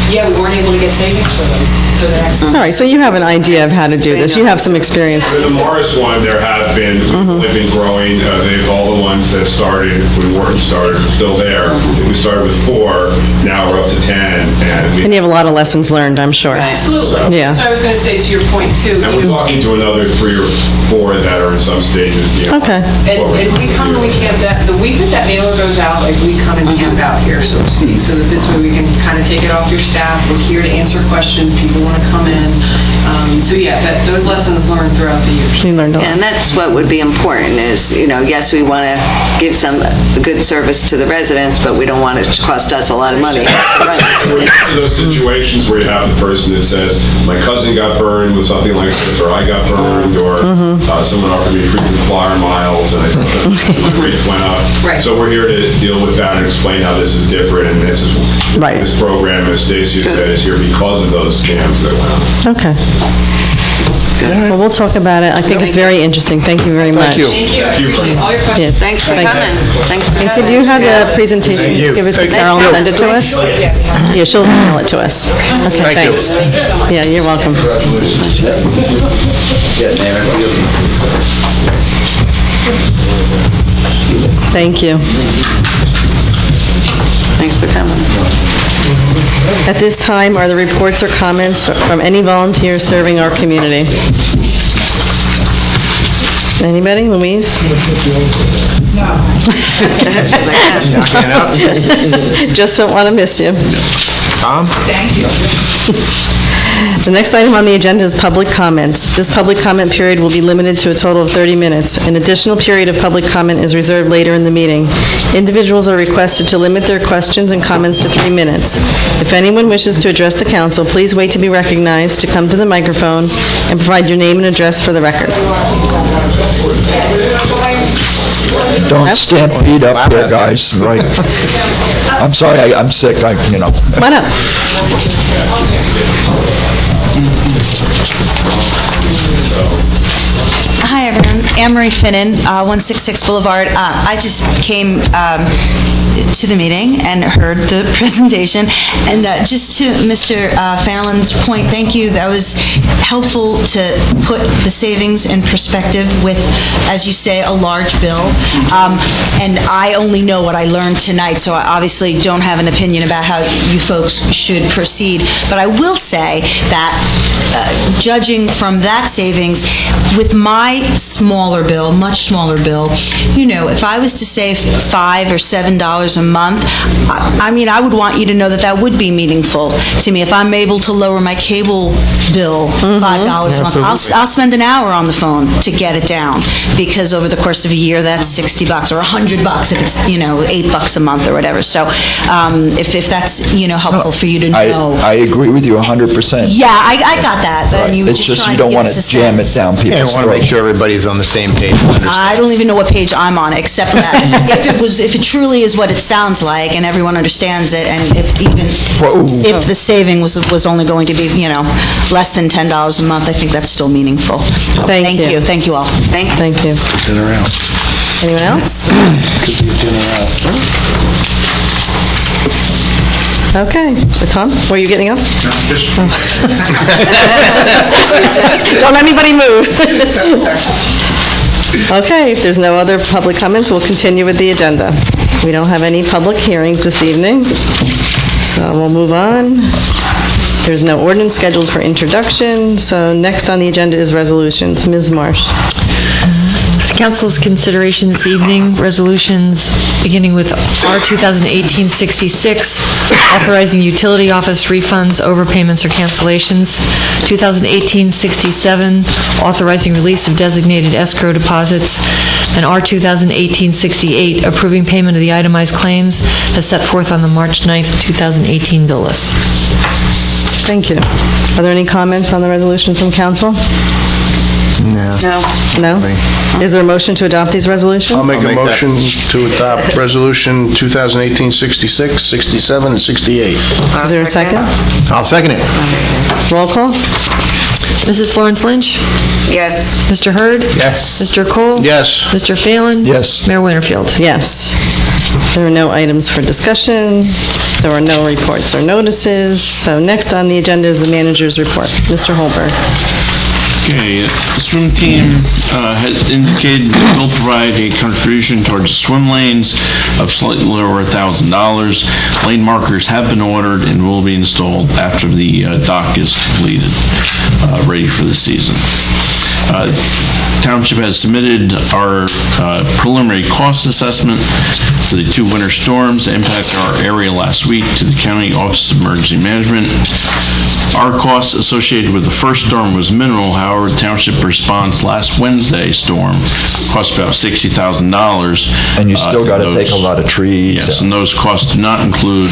we weren't able to get savings for them for the next. All right, so you have an idea of how to do this. You have some experience. For the Morris one, there have been, they've been growing. They've all the ones that started when Wharton started are still there. We started with 4, now we're up to 10. And you have a lot of lessons learned, I'm sure. Absolutely. Yeah. So I was going to say to your point too. And we're talking to another 3 or 4 that are in some stages. Okay. And we come and we camp the week that mailer goes out, we come and camp out here, so to speak, so that this way we can kind of take it off your staff. We're here to answer questions. People want to come in. Those lessons learned throughout the years. You learned a lot. And that's what would be important is, yes, we want to give some good service to the residents, but we don't want it to cost us a lot of money. Those situations where you have the person that says, my cousin got burned with something like this, or I got burned, or someone offered me frequent flyer miles, and I thought the rates went up. Right. So we're here to deal with that and explain how this is different, and this program, as Stacy said, is here because of those scams that went on. Okay. Well, we'll talk about it. I think it's very interesting. Thank you very much. Thank you. I appreciate all your questions. Thanks for coming. Thanks for And coming. could you have the presentation? Give it to Carol and send it to us? Yeah, she'll email it to us. Okay, thanks. Thank you so much. Yeah, you're welcome. Thank you. Thanks for coming. At this time, are there reports or comments from any volunteers serving our community? Anybody? Louise? No. Just don't want to miss you. Tom? Thank you. The next item on the agenda is public comments. This public comment period will be limited to a total of 30 minutes. An additional period of public comment is reserved later in the meeting. Individuals are requested to limit their questions and comments to 3 minutes. If anyone wishes to address the council, please wait to be recognized, to come to the microphone, and provide your name and address for the record. Don't stampede up there, guys, right? I'm sorry, I'm sick, Come on up. Hi, everyone. Anne-Marie Finnan, 166 Boulevard. I just came to the meeting and heard the presentation. And just to Mr. Fallon's point, thank you. That was helpful to put the savings in perspective with, as you say, a large bill. And I only know what I learned tonight, so I obviously don't have an opinion about how you folks should proceed. But I will say that judging from that savings, with my smaller bill, much smaller bill, if I was to save $5 or $7 a month, I would want you to know that that would be meaningful to me. If I'm able to lower my cable bill $5 a month, I'll spend an hour on the phone to get it down, because over the course of a year, that's $60 or $100 if it's, $8 a month or whatever. So if that's, helpful for you to know. I agree with you 100%. Yeah, I got that. But you were It's just trying you to don't give want us to a jam it sense. down people's Yeah, I want to make throats. sure everybody's on the same page. I don't even know what page I'm on, except that if it truly is what it sounds like and everyone understands it, and if the saving was only going to be, less than $10 a month, I think that's still meaningful. Thank you. Thank you all. Thank you. Dinner out. Anyone else? Could be a dinner out. Okay. Tom, were you getting up? Don't let anybody move. Okay, if there's no other public comments, we'll continue with the agenda. We don't have any public hearings this evening, so we'll move on. There's no ordinance scheduled for introduction, so next on the agenda is resolutions. Ms. Marsh. Council's consideration this evening, resolutions beginning with R 2018-66, authorizing utility office refunds, overpayments, or cancellations. 2018-67, authorizing release of designated escrow deposits. And R 2018-68, approving payment of the itemized claims as set forth on the March 9th, 2018 bill list. Thank you. Are there any comments on the resolutions from council? No. No? Is there a motion to adopt these resolutions? I'll make a motion to adopt Resolution 2018-66, 67, and 68. Is there a second? I'll second it. Roll call? Mrs. Florence Lynch? Yes. Mr. Hurd? Yes. Mr. Cole? Yes. Mr. Phelan? Yes. Mayor Winterfield? Yes. There are no items for discussion. There are no reports or notices. So next on the agenda is the manager's report. Mr. Holberg. Okay, the swim team has indicated that they'll provide a contribution towards the swim lanes of slightly over $1,000. Lane markers have been ordered and will be installed after the dock is completed, ready for the season. Township has submitted our preliminary cost assessment for the two winter storms that impacted our area last week to the County Office of Emergency Management. Our costs associated with the first storm was minimal. However, the township response last Wednesday's storm cost about $60,000. And you still got to take a lot of trees. Yes, and those costs do not include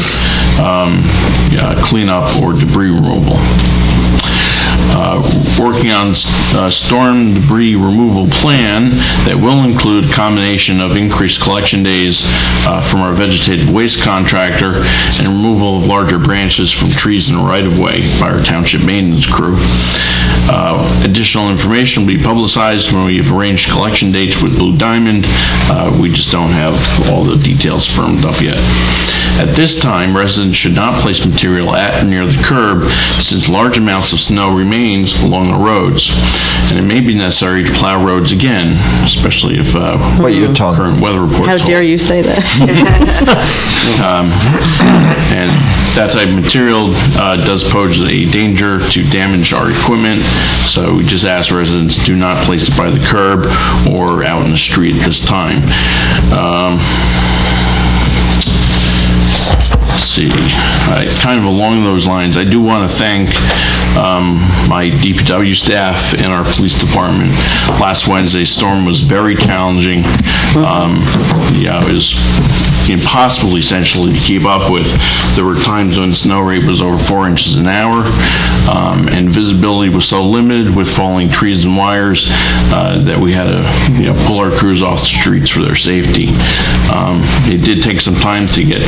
cleanup or debris removal. Working on storm debris removal plan that will include a combination of increased collection days from our vegetative waste contractor and removal of larger branches from trees in the right-of-way by our township maintenance crew. Additional information will be publicized when we've arranged collection dates with Blue Diamond. We just don't have all the details firmed up yet. At this time, residents should not place material at or near the curb since large amounts of snow remains along the roads. And it may be necessary to plow roads again, especially if current weather reports How dare you say that? and that type of material does pose a danger to damage our equipment, so we just ask residents do not place it by the curb or out in the street at this time. Let's see, kind of along those lines, I do want to thank my DPW staff and our police department. Last Wednesday's storm was very challenging. Yeah, it was impossible essentially to keep up with. There were times when the snow rate was over 4 inches an hour, and visibility was so limited with falling trees and wires that we had to pull our crews off the streets for their safety. It did take some time to get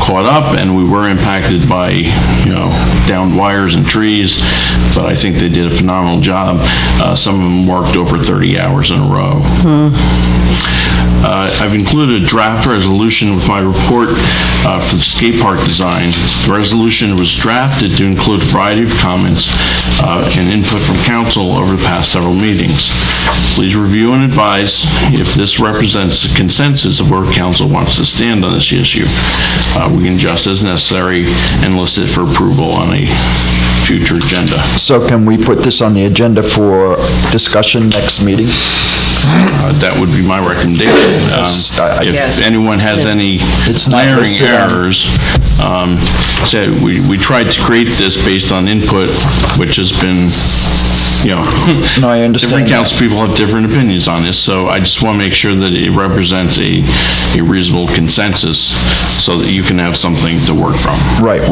caught up, and we were impacted by downed wires and trees, but I think they did a phenomenal job. Some of them worked over 30 hours in a row. I've included a draft resolution with my report for the skate park design. The resolution was drafted to include a variety of comments and input from council over the past several meetings. Please review and advise if this represents a consensus of where council wants to stand on this issue. We can adjust as necessary and list it for approval on a future agenda. So can we put this on the agenda for discussion next meeting? That would be my recommendation. If anyone has any glaring errors, we tried to create this based on input, which has been, no, I understand. Different council people have different opinions on this, so I just want to make sure that it represents a reasonable consensus so that you can have something to work from. Right.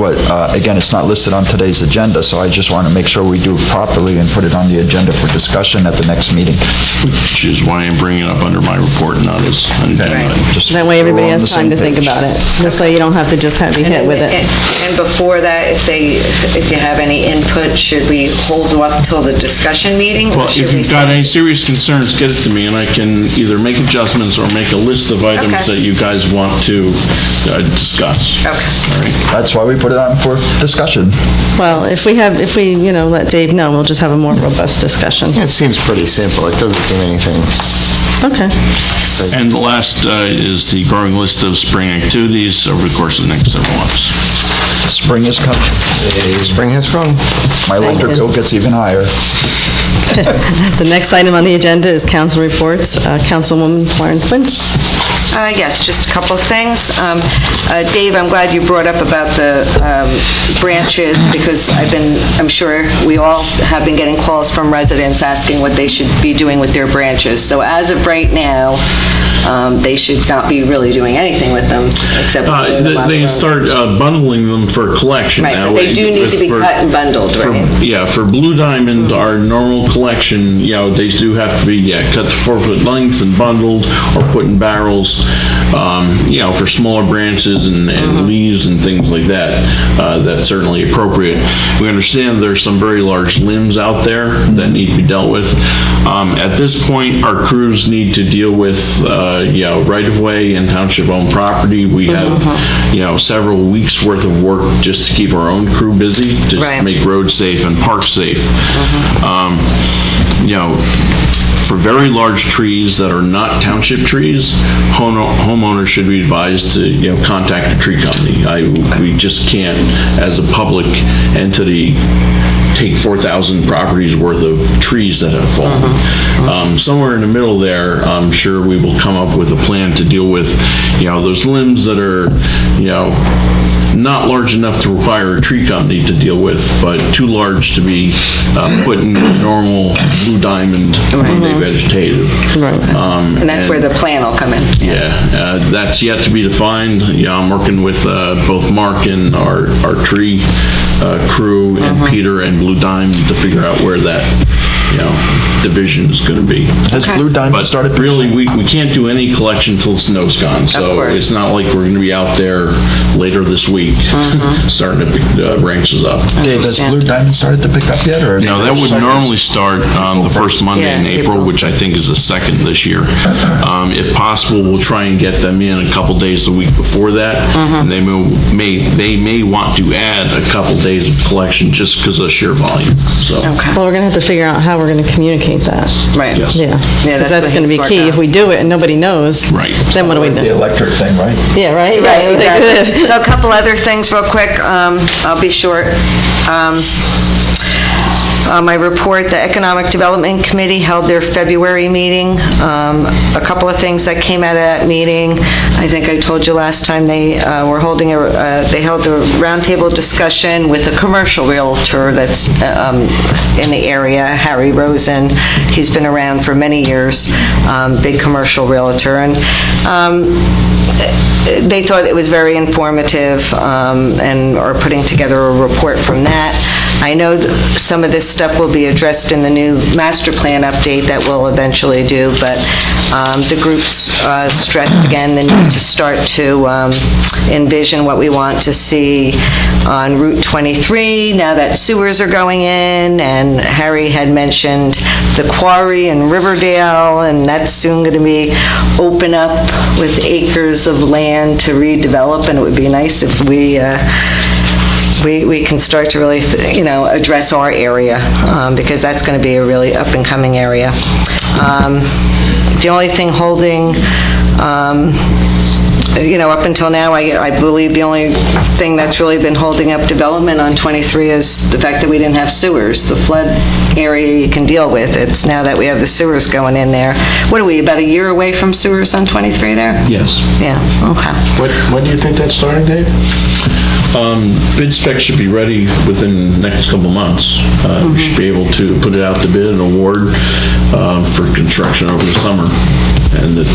Again, it's not listed on today's agenda, so I just want to make sure we do it properly and put it on the agenda for discussion at the next meeting. Which is why I'm bringing it up under my report, not as an agenda. That way everybody has time to think about it. This way you don't have to just be hit with it. And before that, if you have any input, should we hold off till the discussion meeting? Well, if you've got any serious concerns, get it to me, and I can either make adjustments or make a list of items that you guys want to discuss. Okay. All right. That's why we put it on for discussion. Well, if we let Dave know, we'll just have a more robust discussion. It seems pretty simple. It doesn't seem anything. Okay. And the last is the growing list of spring activities over the course of the next several months. Spring is coming. Spring has come. My electric bill gets even higher. The next item on the agenda is council reports. Councilwoman Florence Lynch. Yes, just a couple of things. Dave, I'm glad you brought up about the branches, because I'm sure we all have been getting calls from residents asking what they should be doing with their branches. So as of right now, they should not be really doing anything with them except they can start bundling them for collection. Right, now. But they do need to be cut and bundled, right? For Blue Diamond, our normal collection, they do have to be cut to 4-foot lengths and bundled or put in barrels. For smaller branches and leaves and things like that, that's certainly appropriate. We understand there's some very large limbs out there that need to be dealt with. At this point, our crews need to deal with right-of-way and township-owned property. We have several weeks worth of work just to keep our own crew busy, just to make roads safe and parks safe. For very large trees that are not township trees, homeowners should be advised to contact a tree company. We just can't, as a public entity, take 4,000 properties worth of trees that have fallen. Somewhere in the middle there, I'm sure we will come up with a plan to deal with those limbs that are not large enough to require a tree company to deal with, but too large to be put in normal Blue Diamond Monday vegetative. And that's where the plan will come in. That's yet to be defined. I'm working with both Mark and our tree crew and Peter and Blue Diamond to figure out where that division is going to be. Has Blue Diamond started? Really, we can't do any collection until the snow's gone, so it's not like we're going to be out there later this week starting to pick branches up. Dave, has Blue Diamond started to pick up yet? Or no, that would normally start the first Monday in April, which I think is the second this year. If possible, we'll try and get them in a couple days the week before that, and they may want to add a couple days of collection just because of sheer volume. So. Well, we're going to have to figure out how we're going to communicate that. Right. Yes. That's going to be key. If we do it and nobody knows, then what do we do? The electric thing, right? Yeah, right? Exactly. So a couple other things real quick. I'll be short. My report, the Economic Development Committee held their February meeting. A couple of things that came out of that meeting. I think I told you last time they were holding they held a roundtable discussion with a commercial realtor that's in the area, Harry Rosen. He's been around for many years, big commercial realtor. And they thought it was very informative and are putting together a report from that. I know some of this stuff will be addressed in the new master plan update that we'll eventually do, but the groups stressed again the need to start to envision what we want to see on Route 23 now that sewers are going in, and Harry had mentioned the quarry in Riverdale, and that's soon going to be open up with acres of land to redevelop, and it would be nice if we can start to really, address our area, because that's going to be a really up-and-coming area. The only thing holding, up until now, I believe the only thing that's really been holding up development on 23 is the fact that we didn't have sewers. The flood area you can deal with. It's now that we have the sewers going in there. What are we, about a year away from sewers on 23 there? Yes. Yeah, okay. When do you think that's starting, Dave? Bid specs should be ready within the next couple months. We should be able to put it out to bid and award for construction over the summer. And it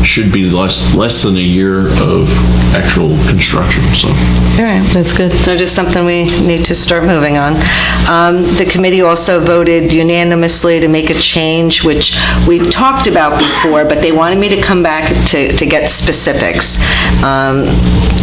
should be less than a year of actual construction, so. All right, that's good. So just something we need to start moving on. The committee also voted unanimously to make a change, which we've talked about before, but they wanted me to come back to get specifics.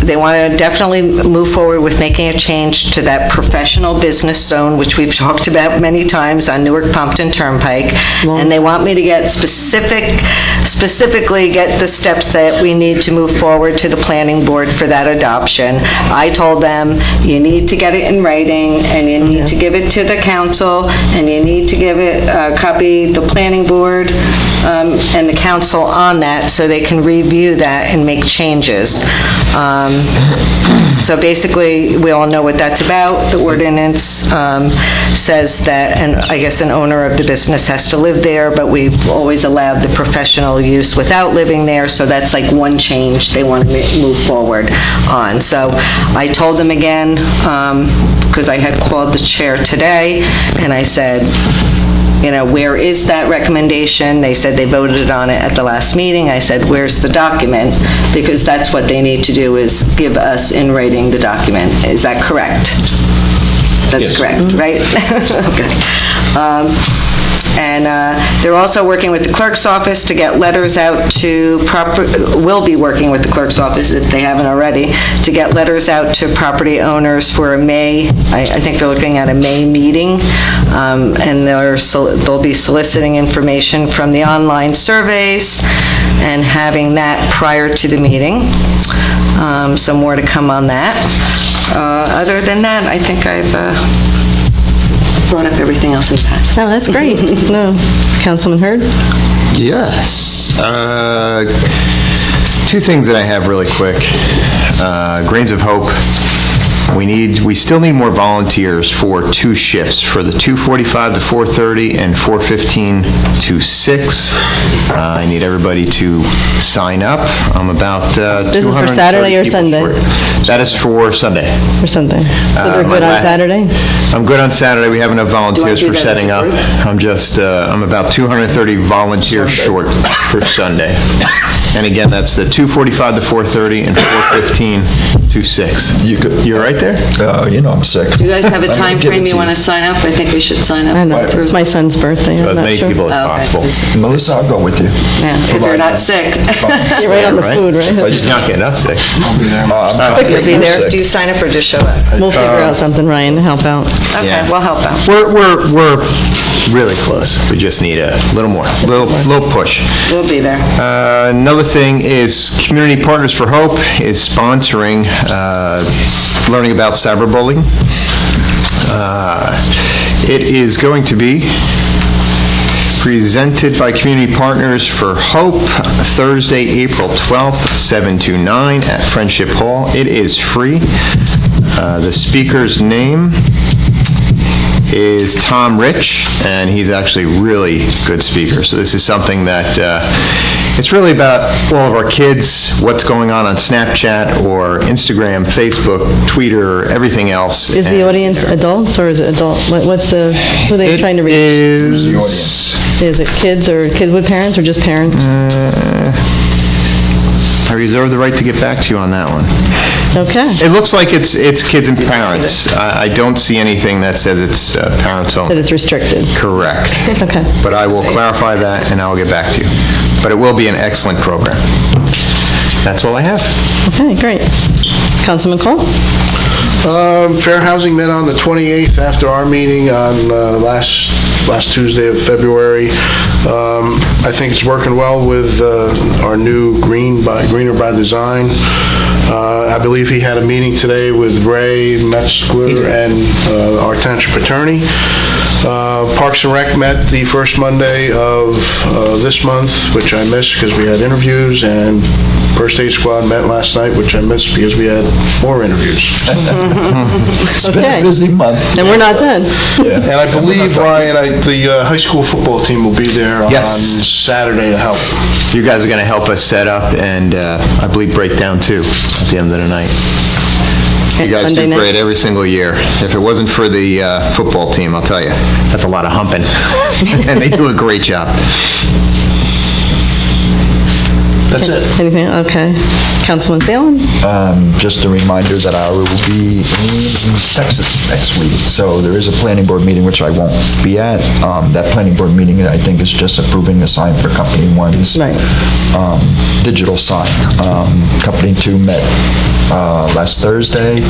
They want to definitely move forward with making a change to that professional business zone, which we've talked about many times on Newark-Pompton Turnpike, and they want me to get specifically get the steps that we need to move forward to the planning board for that adoption. I told them, you need to get it in writing, and you need to give it to the council, and you need to give it, copy the planning board and the council on that so they can review that and make changes. So basically, we all know what that's about. The ordinance says that, and I guess an owner of the business has to live there, but we've always allowed the professional use without living there, so that's like one change they want to move forward on. So I told them again, because I had called the chair today, and I said, where is that recommendation? They said they voted on it at the last meeting. I said, where's the document? Because that's what they need to do, is give us in writing the document. Is that correct? That's correct, right? Okay. And they're also working with the clerk's office to get letters out to will be working with the clerk's office, if they haven't already, to get letters out to property owners for a May, I think they're looking at a May meeting, and they'll be soliciting information from the online surveys and having that prior to the meeting. So more to come on that. Other than that, I think I've brought up everything else in the past. Oh, that's great. No, Councilman Hurd? Yes. Two things that I have really quick. Grains of Hope. We still need more volunteers for 2 shifts, for the 2:45 to 4:30 and 4:15 to 6. I need everybody to sign up. I'm about This is for Saturday or Sunday? That is for Sunday. For Sunday. So they're good on Saturday? I'm good on Saturday. We have enough volunteers for setting up. I'm about 230 volunteers short for Sunday. And again, that's the 2:45 to 4:30 and 4:15 to 6. You're right there? I'm sick. Do you guys have a time frame you want to sign up? I think we should sign up. I know, it's my son's birthday. So as many people as possible. Melissa, I'll go with you. Yeah, if you're not sick. You're right on the food, right? Well, you're not getting us sick. I'll be there. You'll be there. Do you sign up or just show up? We'll figure out something, Ryan, to help out. Okay, Yeah. we'll help out. We're really close. We just need a little more, little push. We'll be there. Another thing is Community Partners for Hope is sponsoring learning about cyberbullying. It is going to be presented by Community Partners for Hope, Thursday, April 12th, 7 to 9 at Friendship Hall. It is free. The speaker's name is Tom Rich, and he's actually a really good speaker. So this is something that it's really about all of our kids, what's going on Snapchat or Instagram, Facebook, Twitter, everything else. Is the audience adults or is it adult? Who are they trying to reach? Who's the audience? Is it kids with parents or just parents? I reserve the right to get back to you on that one. Okay. It looks like it's kids and parents. I don't see anything that says it's parents only. That it's restricted. Correct. Okay. But I will clarify that, and I will get back to you. But it will be an excellent program. That's all I have. Okay, great. Councilman Cole? Fair Housing met on the 28th after our meeting on last Tuesday of February. I think it's working well with our new Greener by Design. I believe he had a meeting today with Ray Metzger and our township attorney. Parks and Rec met the first Monday of this month, which I missed because we had interviews, and First Aid Squad met last night, which I missed because we had more interviews. It's been a busy month. And we're not done. Yeah. And I believe, Ryan, the high school football team will be there on Saturday to help. You guys are going to help us set up and I believe break down too at the end of the night. You guys do great every single year. If it wasn't for the football team, I'll tell you, that's a lot of humping. And they do a great job. That's it. Anything? Okay. Councilman Phelan? Just a reminder that I will be in Texas next week, so there is a planning board meeting which I won't be at. That planning board meeting, I think, is just approving the sign for Company 1's digital sign. Company 2 met last Thursday,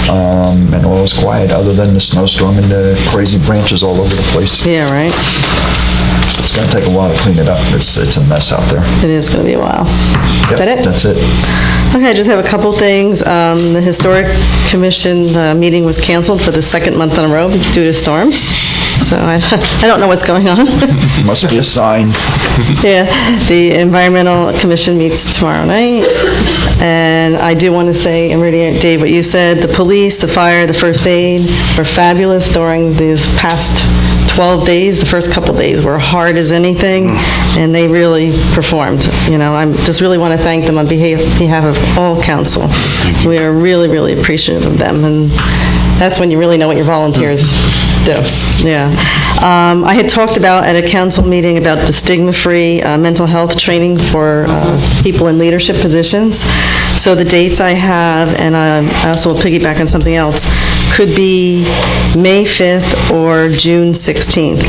and all was quiet other than the snowstorm and the crazy branches all over the place. Yeah, right. It's going to take a while to clean it up. It's a mess out there. It is going to be a while. Yep, Is that it? That's it. Okay, I just have a couple things. The Historic Commission meeting was canceled for the second month in a row due to storms. So I don't know what's going on. Must be a sign. Yeah, the Environmental Commission meets tomorrow night. And I do want to say, and really, Dave, what you said, the police, the fire, the first aid were fabulous during these past 12 days. The first couple days were hard as anything, and they really performed. You know, I just really want to thank them on behalf of all council. We are really, really appreciative of them, and that's when you really know what your volunteers do. Yeah. I had talked about at a council meeting about the stigma-free mental health training for people in leadership positions. So the dates I have, and I also will piggyback on something else, could be May 5th or June 16th.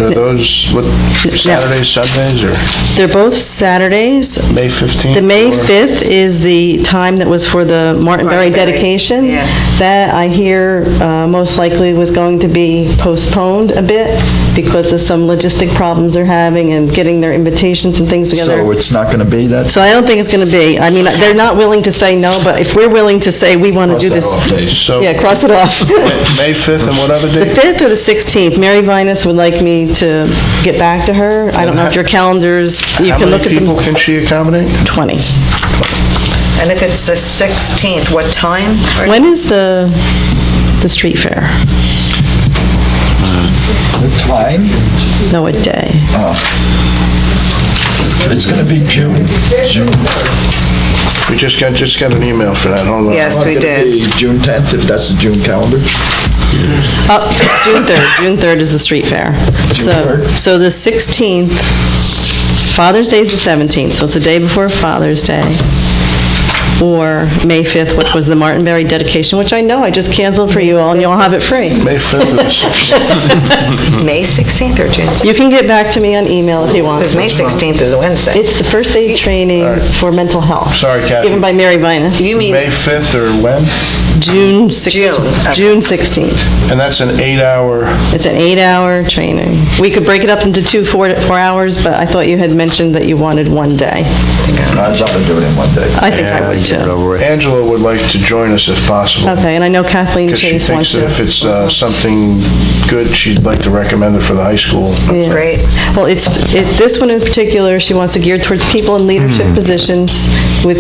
Are those what, Saturdays, Sundays, or? They're both Saturdays. May 15th? The May 5th is the time that was for the Martin Berry dedication. Yeah. That, I hear, most likely was going to be postponed a bit because of some logistic problems they're having and getting their invitations and things together. So it's not going to be that? So I don't think it's going to be. I mean, they're not willing to say no, but if we're willing to say we want to do this. Yeah, cross it off. May 5th and what other date? The 5th or the 16th. Mary Vinus would like me to get back to her. I don't know if your calendars, you can look at them. How many people can she accommodate? 20. And if it's the 16th, what time? When is the street fair? The time? No, a day. It's going to be June. We just got an email for that. Hold on. Yes, we did. June 10th, if that's the June calendar. June 3rd. June 3rd is the street fair. So the 16th, Father's Day is the 17th, so it's the day before Father's Day. Or May 5th, which was the Martin Berry dedication, which I know I just canceled for you all, and you'll have it free. May 5th or the 16th? May 16th or June 16th? You can get back to me on email if you want. Because May 16th is a Wednesday. It's the first aid training for mental health. Sorry, Kathy. Given by Mary Vinus. You mean May 5th or when? June 16th. June 16th. And that's an 8-hour... It's an 8-hour training. We could break it up into 4 hours, but I thought you had mentioned that you wanted one day. I'd love to do it in one day. I think I would too. Angela would like to join us if possible. Okay, and I know Kathleen Chase wants to. Because she thinks that if it's something good, she'd like to recommend it for the high school. That's great. Well, this one in particular, she wants to gear towards people in leadership positions with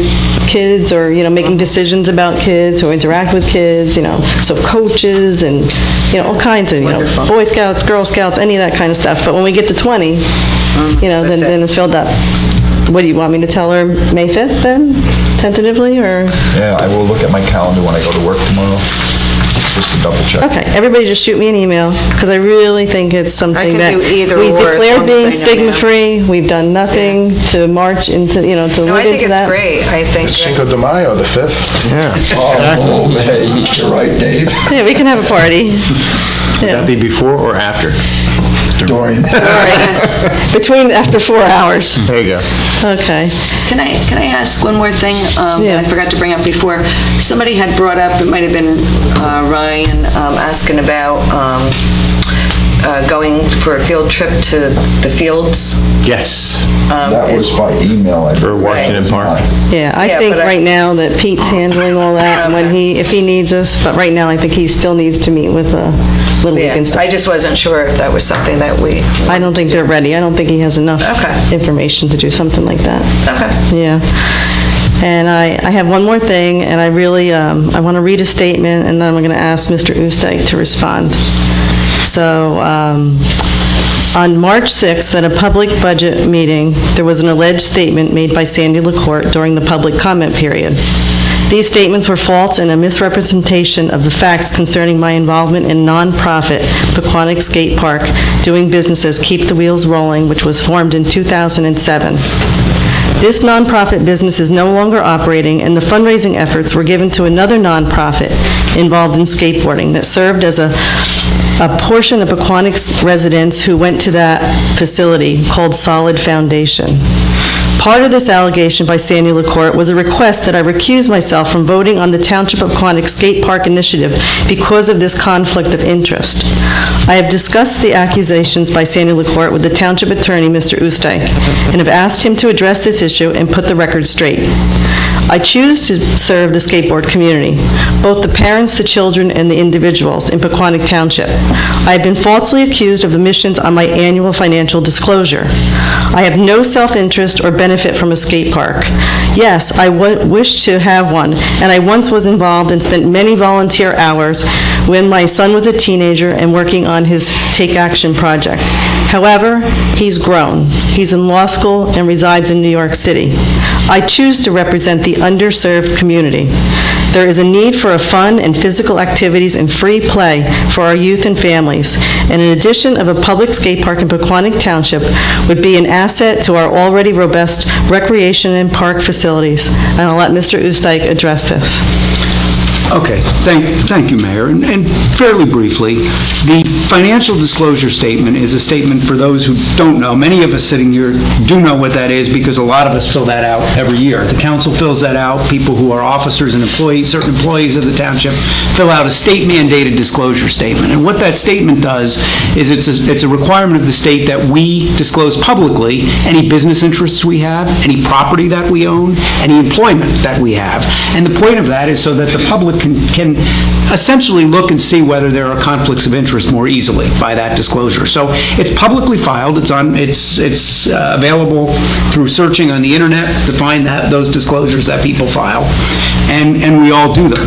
kids, or making decisions about kids, who interact with kids, so coaches and all kinds of Boy Scouts, Girl Scouts, any of that kind of stuff. But when we get to 20, then it's filled up. What do you want me to tell her? May 5th then, tentatively, or? Yeah, I will look at my calendar when I go to work tomorrow. just to double check. Okay, everybody just shoot me an email, because I really think it's something can that do either we've or, as declared long as being I know now. stigma-free, we've done nothing to march into, to No, live I think into that. it's great. I think. Cinco de Mayo, the 5th. Yeah. Oh, hey, you're right, Dave. Yeah, we can have a party. Would that be before or after? During. After 4 hours. There you go. Okay. Can I ask one more thing? Yeah. I forgot to bring up before. Somebody had brought up, it might have been Ryan, asking about going for a field trip to the fields. Yes. That was by email. For Washington Park. Yeah, I Yeah, think but right now that Pete's handling all that, and if he needs us, but right now I think he still needs to meet with Little League and stuff. I just wasn't sure if that was something that we. I don't think they're ready. I don't think he has enough information to do something like that. Okay. Yeah. And I have one more thing, and I really, I want to read a statement, and then I'm going to ask Mr. Oostdijk to respond. So, on March 6th, at a public budget meeting, there was an alleged statement made by Sandy LaCourte during the public comment period. These statements were false and a misrepresentation of the facts concerning my involvement in nonprofit Pequannock Skate Park, doing business as Keep the Wheels Rolling, which was formed in 2007. This nonprofit business is no longer operating, and the fundraising efforts were given to another nonprofit involved in skateboarding that served as a portion of Pequannock's residents who went to that facility called Solid Foundation. Part of this allegation by Sandy LaCourte was a request that I recuse myself from voting on the Township of Pequannock Skate Park initiative because of this conflict of interest. I have discussed the accusations by Sandy LaCourte with the Township Attorney, Mr. Oostdijk, and have asked him to address this issue and put the record straight. I choose to serve the skateboard community, both the parents, the children, and the individuals in Pequannock Township. I have been falsely accused of omissions on my annual financial disclosure. I have no self-interest or benefit from a skate park. Yes, I wish to have one, and I once was involved and spent many volunteer hours when my son was a teenager and working on his Take Action project. However, he's grown. He's in law school and resides in New York City. I choose to represent the underserved community. There is a need for fun and physical activities and free play for our youth and families, and an addition of a public skate park in Pequannock Township would be an asset to our already robust recreation and park facilities. And I'll let Mr. Oostdijk address this. Okay, thank you, Mayor. And fairly briefly, the financial disclosure statement is a statement for those who don't know. Many of us sitting here do know what that is because a lot of us fill that out every year. The council fills that out. People who are officers and employees, certain employees of the township, fill out a state-mandated disclosure statement. And what that statement does is it's a requirement of the state that we disclose publicly any business interests we have, any property that we own, any employment that we have. And the point of that is so that the public can essentially look and see whether there are conflicts of interest more easily by that disclosure. So it's publicly filed. It's available through searching on the internet to find those disclosures that people file, and we all do them.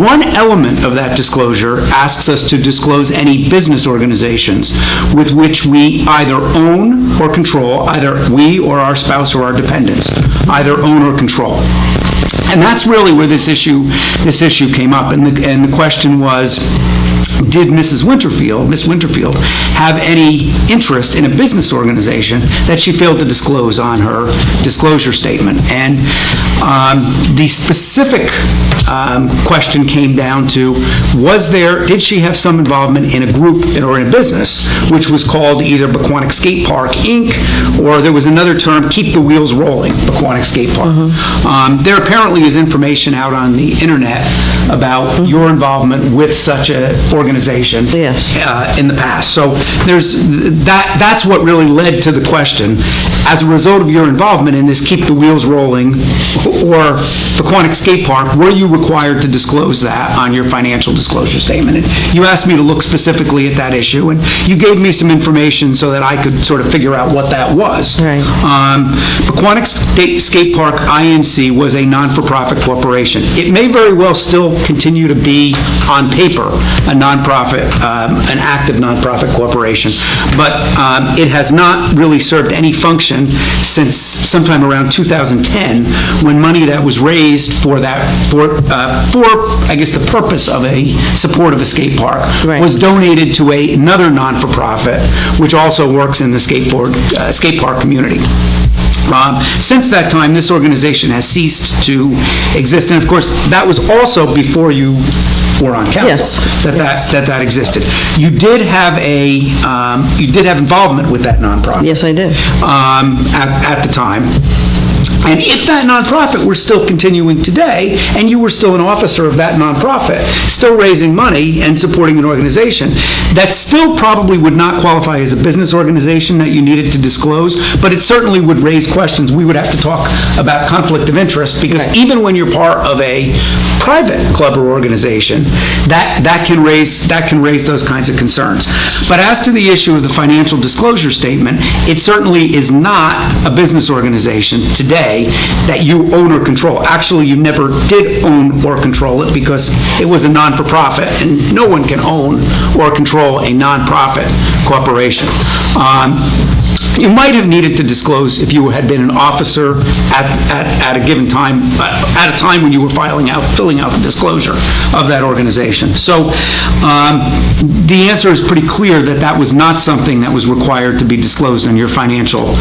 One element of that disclosure asks us to disclose any business organizations with which we either own or control, either we or our spouse or our dependents, either own or control. And that's really where this issue came up, and the question was, did Miss Winterfield, have any interest in a business organization that she failed to disclose on her disclosure statement? And the specific question came down to, did she have some involvement in a group or in a business which was called either Pequannock Skate Park, Inc., or there was another term, Keep the Wheels Rolling, Pequannock Skate Park. There apparently is information out on the internet about your involvement with such an organization in the past. So that's what really led to the question. As a result of your involvement in this Keep the Wheels Rolling or Pequannock Skate Park, were you required to disclose that on your financial disclosure statement? And you asked me to look specifically at that issue, and you gave me some information so that I could sort of figure out what that was. Right. Pequannock Skate Park INC was a non-for-profit corporation. It may very well still continue to be, on paper, a nonprofit, an active nonprofit corporation, but it has not really served any function organization since sometime around 2010, when money that was raised for I guess the purpose of a support of a skate park was donated to another non-for-profit, which also works in the skate park community. Since that time, this organization has ceased to exist, and of course, that was also before you were on council that existed. You did have involvement with that nonprofit. Yes, I did. At the time. And if that nonprofit were still continuing today, and you were still an officer of that nonprofit, still raising money and supporting an organization, that still probably would not qualify as a business organization that you needed to disclose, but it certainly would raise questions. We would have to talk about conflict of interest, because even when you're part of a private club or organization, that can raise those kinds of concerns. But as to the issue of the financial disclosure statement, it certainly is not a business organization today that you own or control. Actually, you never did own or control it, because it was a non-for-profit, and no one can own or control a non-profit corporation. You might have needed to disclose if you had been an officer at a given time, at a time when you were filling out the disclosure of that organization. So the answer is pretty clear that that was not something that was required to be disclosed on your financial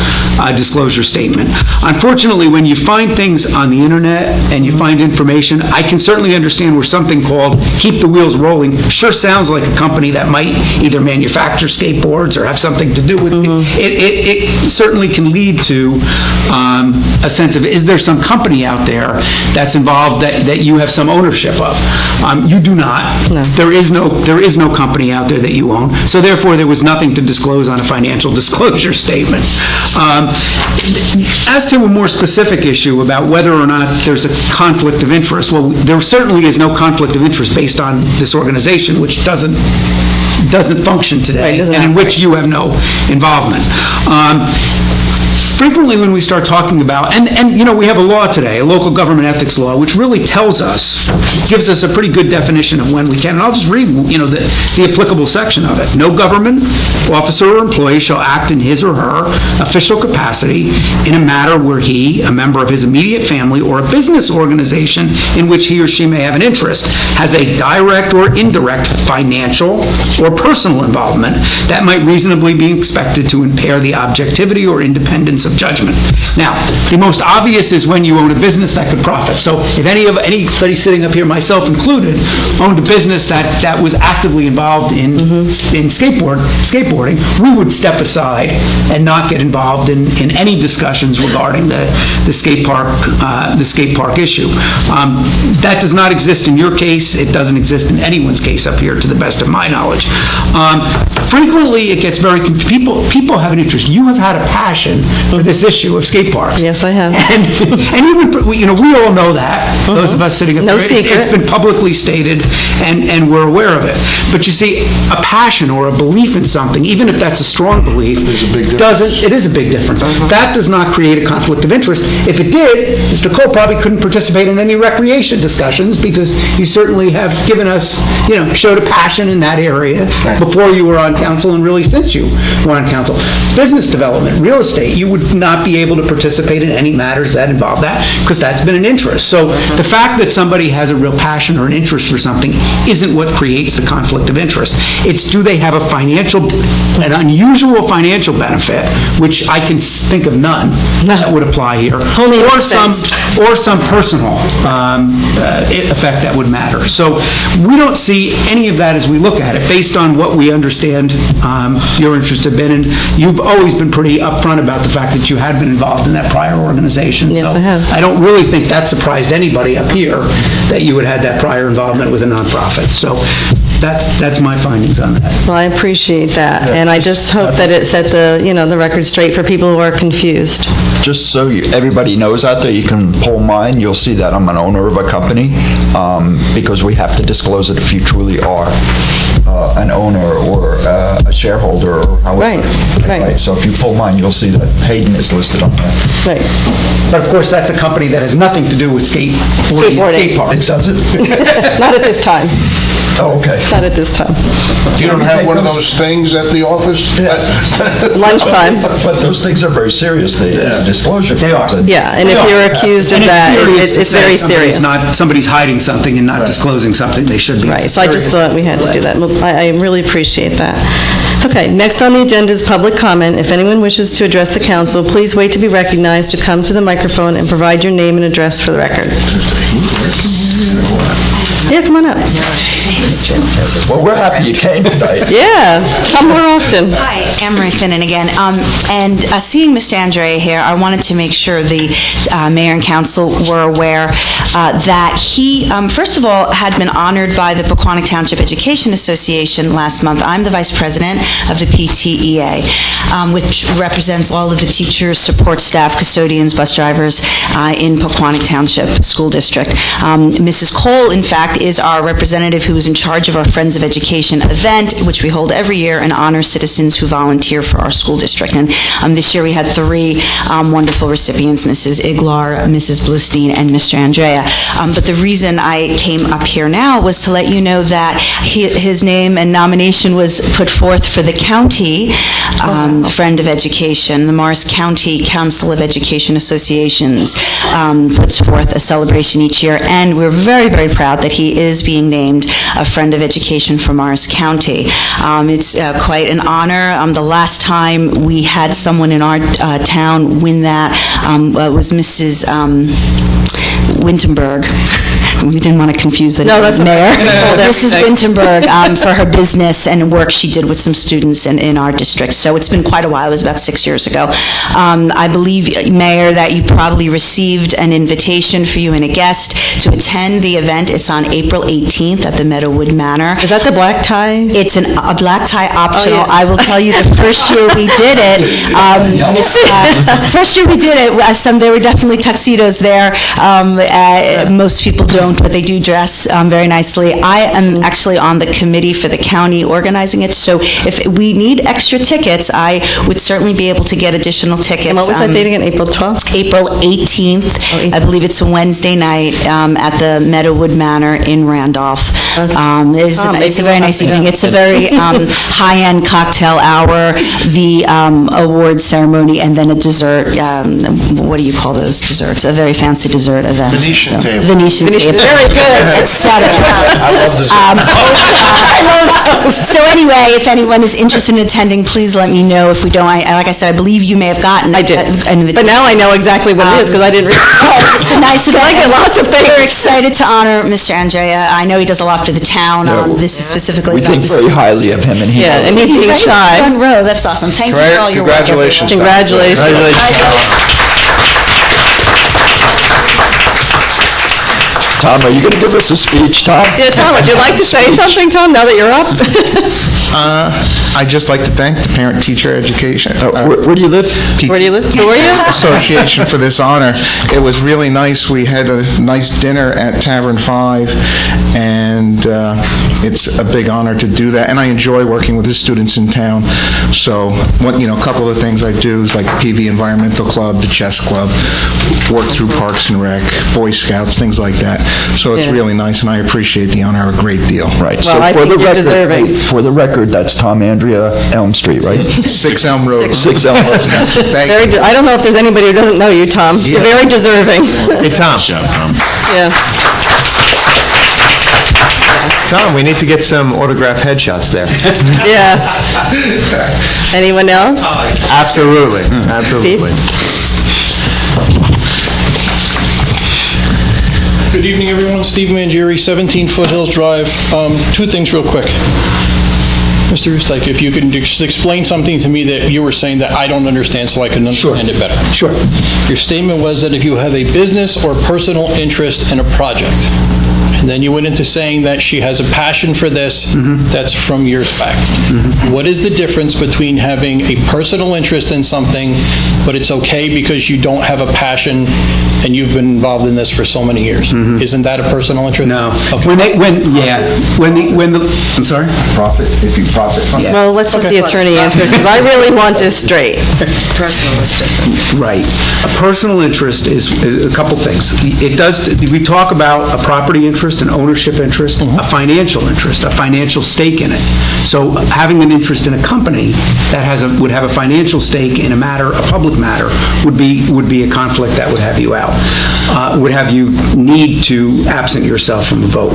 disclosure statement. Unfortunately, when you find things on the internet and you find information, I can certainly understand where something called Keep the Wheels Rolling sure sounds like a company that might either manufacture skateboards or have something to do with it. It certainly can lead to a sense of, is there some company out there that's involved that you have some ownership of? You do not. No. There is no company out there that you own. So therefore, there was nothing to disclose on a financial disclosure statement. As to a more specific issue about whether or not there's a conflict of interest, well, there certainly is no conflict of interest based on this organization, which doesn't function today, and in which you have no involvement. Frequently when we start talking about, and you know, we have a law today, a local government ethics law, which really tells us, gives us a pretty good definition of when we can, and I'll just read, you know, the applicable section of it. No government officer or employee shall act in his or her official capacity in a matter where he, a member of his immediate family, or a business organization in which he or she may have an interest, has a direct or indirect financial or personal involvement that might reasonably be expected to impair the objectivity or independence of judgment. Now, the most obvious is when you own a business that could profit. So if anybody sitting up here, myself included, owned a business that was actively involved in skateboarding, we would step aside and not get involved in any discussions regarding the skate park issue. That does not exist in your case. It doesn't exist in anyone's case up here, to the best of my knowledge. Frequently, it gets very people have an interest. You have had a passion for this issue of skate parks. Yes, I have. And even, you know, we all know that, those of us sitting up there. It's been publicly stated, and we're aware of it. But you see, a passion or a belief in something, even if that's a strong belief, it is a big difference. That does not create a conflict of interest. If it did, Mr. Cole probably couldn't participate in any recreation discussions, because you certainly have given us, you know, showed a passion in that area before you were on council, and really since you were on council. Business development, real estate, you would not be able to participate in any matters that involve that, because that's been an interest. So the fact that somebody has a real passion or an interest for something isn't what creates the conflict of interest. It's, do they have an unusual financial benefit, which I can think of none that would apply here, or some personal effect that would matter. So we don't see any of that as we look at it, based on what we understand your interests have been, and you've always been pretty upfront about the fact that you had been involved in that prior organization. Yes, so I have. I don't really think that surprised anybody up here, that you had had that prior involvement with a nonprofit. So that's my findings on that. Well, I appreciate that, and I just hope that it set the record straight for people who are confused. Just so everybody knows out there, you can pull mine. You'll see that I'm an owner of a company, because we have to disclose it if you truly are an owner or a shareholder or however. Right. So if you pull mine, you'll see that Hayden is listed on there. Right. But of course, that's a company that has nothing to do with skateboarding. Skate parks. It doesn't? Not at this time. Oh, okay. Not at this time. You don't have one of those things at the office? Lunchtime. But those things are very serious, the disclosure. They are. Yeah, and if you're accused of that, it's very serious. Somebody's hiding something and not disclosing something they should be. Right, so I just thought we had to do that. Well, I really appreciate that. Okay, next on the agenda is public comment. If anyone wishes to address the council, please wait to be recognized to come to the microphone and provide your name and address for the record. Yeah, come on up. Well, we're happy you came tonight. Yeah, come more often. Hi, Anne-Marie Finnan again. And seeing Mr. Andrea here, I wanted to make sure the mayor and council were aware that he, first of all, had been honored by the Pequannock Township Education Association last month. I'm the vice president of the PTEA, which represents all of the teachers, support staff, custodians, bus drivers in Pequannock Township School District. Mrs. Cole, in fact, is our representative who is in charge of our Friends of Education event, which we hold every year and honor citizens who volunteer for our school district. And this year we had three wonderful recipients, Mrs. Iglar, Mrs. Bluestein, and Mr. Andrea. But the reason I came up here now was to let you know that his name and nomination was put forth for the county Friend of Education. The Morris County Council of Education Associations puts forth a celebration each year, and we're very, very proud that he is being named a Friend of Education for Morris County. It's quite an honor. The last time we had someone in our town win that was Mrs. Wintenberg. We didn't want to confuse the mayor. Mrs. Wintenberg for her business and work she did with some students in our district. So it's been quite a while. It was about 6 years ago. I believe, Mayor, that you probably received an invitation for you and a guest to attend the event. It's on April 18th at the Meadowwood Manor. Is that the black tie? It's a black tie optional. Oh, yeah. I will tell you, the first year we did it, there were definitely tuxedos there. Most people don't, but they do dress very nicely. I am actually on the committee for the county organizing it, so if we need extra tickets, I would certainly be able to get additional tickets. And what was that date again, April 12th? April 18th. I believe it's a Wednesday night at the Meadowwood Manor in Randolph. It's a very nice evening. It's a very high-end cocktail hour, the award ceremony, and then a dessert. What do you call those desserts? A very fancy dessert event. Venetian table. Venetian table. Very good, etc. I love dessert. I love those. So anyway, if anyone is interested in attending, please let me know. If we don't, like I said, I believe you may have gotten. I did. But now I know exactly what it is because I didn't. It's a nice event. I get lots of things. We're excited to honor Mr. Andrea. I know he does a lot for the town. This is specifically. We think very highly of him, and he's being shy. Front row. That's awesome. Thank you for all your work. Congratulations. Tom, are you going to give us a speech, Tom? Yeah, Tom, would you like to say something, Tom, now that you're up? I'd just like to thank the Parent-Teacher Education. Where do you live? Where do you live? Who are you? Association for this honor. It was really nice. We had a nice dinner at Tavern 5, and it's a big honor to do that. And I enjoy working with the students in town. So, a couple of things I do is like PV Environmental Club, the Chess Club, work through Parks and Rec, Boy Scouts, things like that. So it's really nice, and I appreciate the honor a great deal. Right. Well, I think you're deserving. For the record, that's Tom Andrea, Elm Street, right? 6 Elm Road. 6 Elm Road. Thank you. I don't know if there's anybody who doesn't know you, Tom. You're very deserving. Hey, Tom. Yeah. Tom, we need to get some autograph headshots there. Yeah. Anyone else? Absolutely. Absolutely. Good evening, everyone. Steve Mangieri, 17 Foothills Drive. Two things real quick. Mr. Ustaik, if you could just explain something to me that you were saying that I don't understand so I can understand it better. Sure. Your statement was that if you have a business or personal interest in a project, and then you went into saying that she has a passion for this that's from years back. What is the difference between having a personal interest in something, but it's okay because you don't have a passion and you've been involved in this for so many years? Isn't that a personal interest? No. Okay. I'm sorry? Profit, if you profit from it. Well, let's let the attorney answer, because I really want this straight. Personal is different. Right. A personal interest is a couple things. We talk about a property interest interest, an ownership interest, a financial interest, a financial stake in it. So having an interest in a company that would have a financial stake in a matter, a public matter, would be a conflict that would have you out, would have you need to absent yourself from a vote.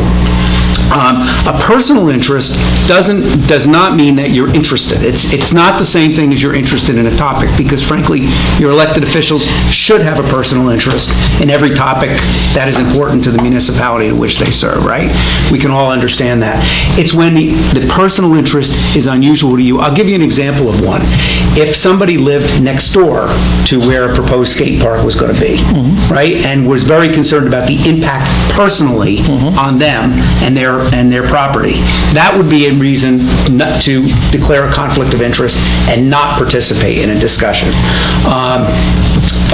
A personal interest does not mean that you're interested. It's not the same thing as you're interested in a topic, because frankly, your elected officials should have a personal interest in every topic that is important to the municipality to which they serve, right? We can all understand that. It's when the personal interest is unusual to you. I'll give you an example of one. If somebody lived next door to where a proposed skate park was going to be, right, and was very concerned about the impact personally on them and their property, that would be a reason not to declare a conflict of interest and not participate in a discussion.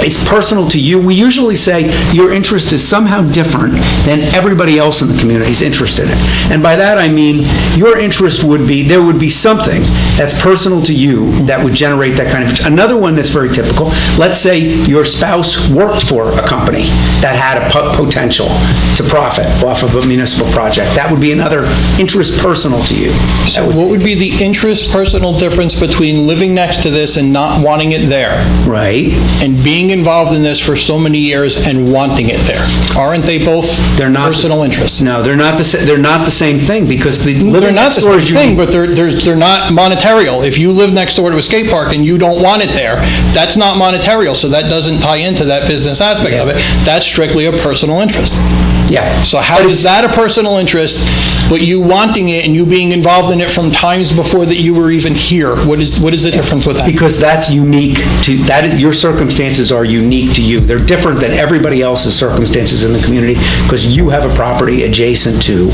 It's personal to you. We usually say your interest is somehow different than everybody else in the community's interest in it. And by that I mean your interest would be, there would be something that's personal to you that would generate that kind of interest. Another one that's very typical, let's say your spouse worked for a company that had a potential to profit off of a municipal project. That would be another interest personal to you. So what would be the interest personal difference between living next to this and not wanting it there? Right. And being involved in this for so many years and wanting it there? Aren't they both personal interests? No, they're not the same thing, because they're not the same thing, but they're not monetarial. If you live next door to a skate park and you don't want it there, that's not monetarial, so that doesn't tie into that business aspect of it. That's strictly a personal interest. Yeah. So how is that a personal interest, but you wanting it and you being involved in it from times before that you were even here? What is the difference with that? Because that's unique to that. Your circumstances are unique to you. They're different than everybody else's circumstances in the community, because you have a property adjacent to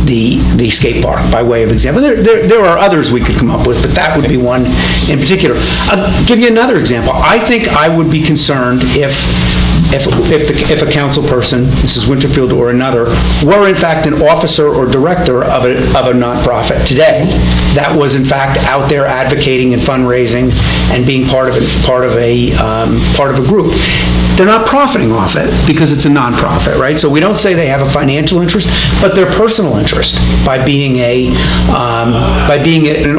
the skate park, by way of example. There are others we could come up with, but that would be one in particular. I'll give you another example. I think I would be concerned if a council person, Mrs. Winterfield or another, were in fact an officer or director of a nonprofit today that was in fact out there advocating and fundraising and being part of a group. They're not profiting off it because it's a nonprofit, right? So we don't say they have a financial interest, but their personal interest by being an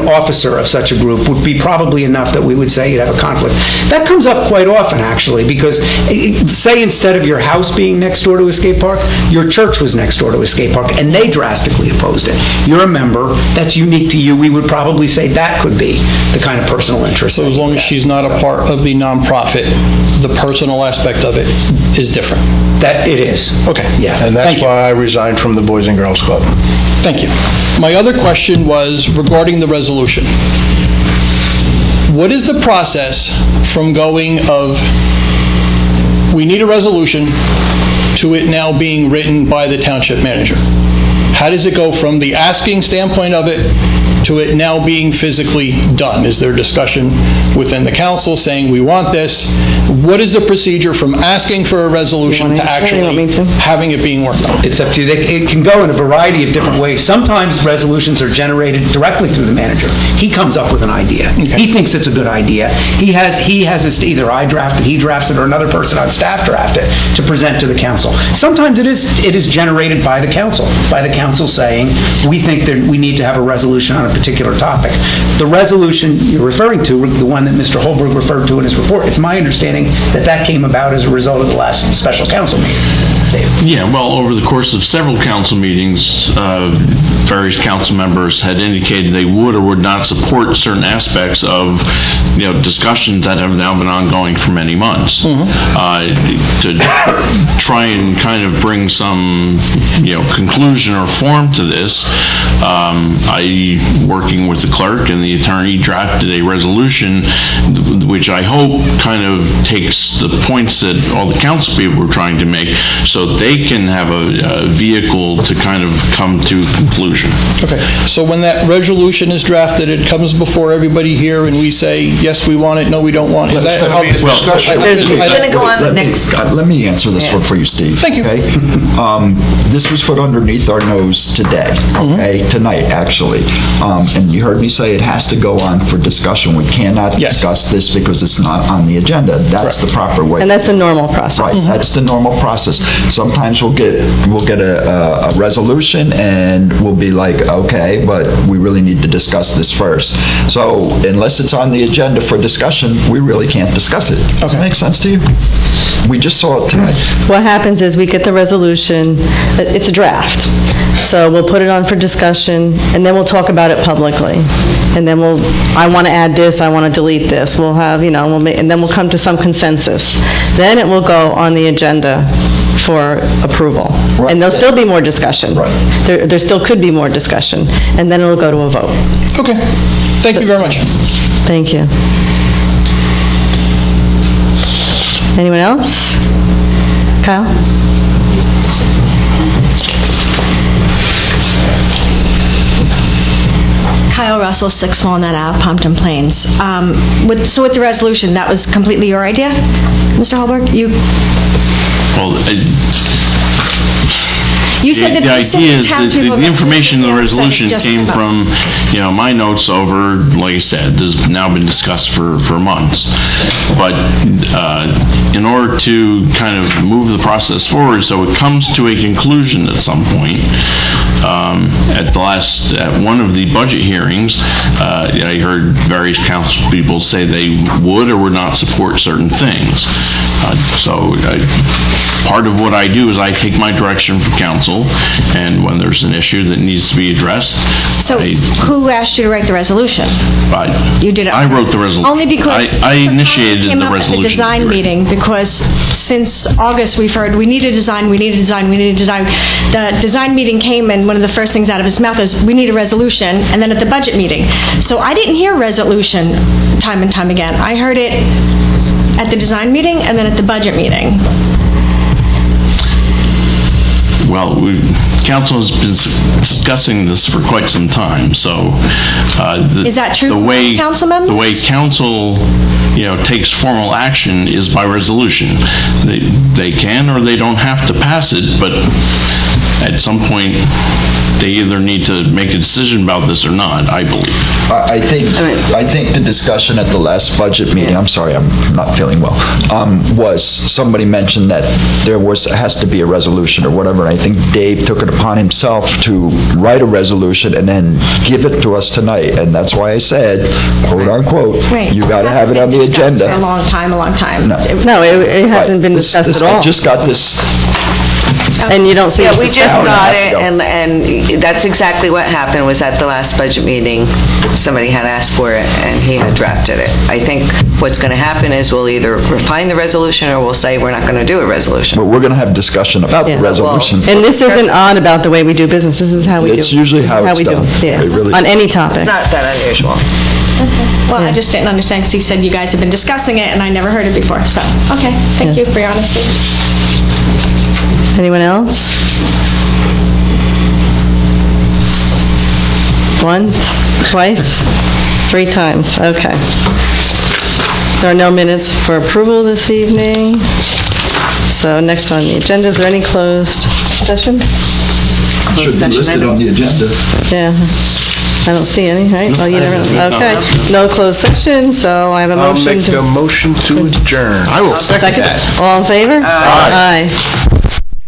officer of such a group would be probably enough that we would say you'd have a conflict. That comes up quite often, actually, because say instead of your house being next door to a skate park, your church was next door to a skate park, and they drastically opposed it. You're a member, that's unique to you. We would probably say that could be the kind of personal interest. So as long as she's not a part of the nonprofit, the personal aspect of it is different. That it is. Okay. Yeah. And that's why I resigned from the Boys and Girls Club. Thank you. My other question was regarding the resolution. What is the process from going of we need a resolution to it now being written by the township manager? How does it go from the asking standpoint of it to it now being physically done? Is there discussion within the council saying we want this? What is the procedure from asking for a resolution to actually having it being worked on? It's up to you. It can go in a variety of different ways. Sometimes resolutions are generated directly through the manager. He comes up with an idea. Okay. He thinks it's a good idea. He has this, either I draft it, he drafts it, or another person on staff draft it to present to the council. Sometimes it is generated by the council saying we think that we need to have a resolution on a particular topic. The resolution you're referring to, the one that Mr. Holberg referred to in his report, it's my understanding that came about as a result of the last special council meeting. Dave. Yeah, well, over the course of several council meetings, various council members had indicated they would or would not support certain aspects of discussions that have now been ongoing for many months. To try and kind of bring some conclusion or form to this, I, working with the clerk and the attorney, drafted a resolution which I hope kind of takes the points that all the council people were trying to make so they can have a vehicle to kind of come to conclusion. Okay, so when that resolution is drafted, it comes before everybody here and we say, yes, we want it, no, we don't want it. Is that how this discussion? It's going to go on next. Let me answer this one for you, Steve. Thank you. Okay? This was put underneath our nose today, okay? Tonight, actually. And you heard me say it has to go on for discussion. We cannot discuss this because it's not on the agenda. That's the proper way. And that's a normal process. Right, that's the normal process. Sometimes we'll get a resolution and we'll be like, okay, but we really need to discuss this first. So unless it's on the agenda for discussion, we really can't discuss it. Does that make sense to you? We just saw it tonight. What happens is we get the resolution, it's a draft. So we'll put it on for discussion, and then we'll talk about it publicly. And then I want to add this, I want to delete this. We'll have, and then we'll come to some consensus. Then it will go on the agenda for approval. Right. And there'll still be more discussion. Right. There still could be more discussion. And then it'll go to a vote. Okay. Thank you very much. Thank you. Anyone else? Kyle? Kyle Russell, 6 Walnut Ave, Pompton Plains. So with the resolution, that was completely your idea, Mr. Hallberg? You said that the idea is the information in the resolution came from, my notes over, like I said, this has now been discussed for months. But in order to kind of move the process forward so it comes to a conclusion at some point, at one of the budget hearings, I heard various council people say they would or would not support certain things. Part of what I do is I take my direction from council, and when there's an issue that needs to be addressed. So who asked you to write the resolution? You did it. I wrote the resolution. Only because I initiated the resolution. At the design meeting, because since August we've heard we need a design, we need a design, we need a design. The design meeting came, and one of the first things out of his mouth is we need a resolution, and then at the budget meeting. So I didn't hear resolution time and time again. I heard it at the design meeting and then at the budget meeting. Well, council has been discussing this for quite some time, so... is that true, council members? The way council, takes formal action is by resolution. They can or they don't have to pass it, but at some point, they either need to make a decision about this or not, I believe. I think the discussion at the last budget meeting, I'm sorry, I'm not feeling well, was somebody mentioned that has to be a resolution or whatever, and I think Dave took it upon himself to write a resolution and then give it to us tonight, and that's why I said, quote unquote, you got to have it on the agenda. For a long time. No, it hasn't been discussed at all. I just got this. And you don't see we just got it, and that's exactly what happened, was at the last budget meeting, somebody had asked for it, and he had drafted it. I think what's going to happen is we'll either refine the resolution or we'll say we're not going to do a resolution. But we're going to have discussion about the resolution. And this isn't odd about the way we do business. This is how we do it. It's usually how it's we done. do it. Yeah. Really on any topic. It's not that unusual. Okay. Well, I just didn't understand because he said you guys have been discussing it, and I never heard it before. So, okay. Thank you for your honesty. Anyone else? Once, twice, 3 times. Okay. There are no minutes for approval this evening. So next on the agenda, is there any closed session? Should be listed on the agenda. Yeah. I don't see any, right? Well, you never know. Okay. No closed session, so I have a motion I'll make a motion to adjourn. I will second that. All in favor? Aye. Aye.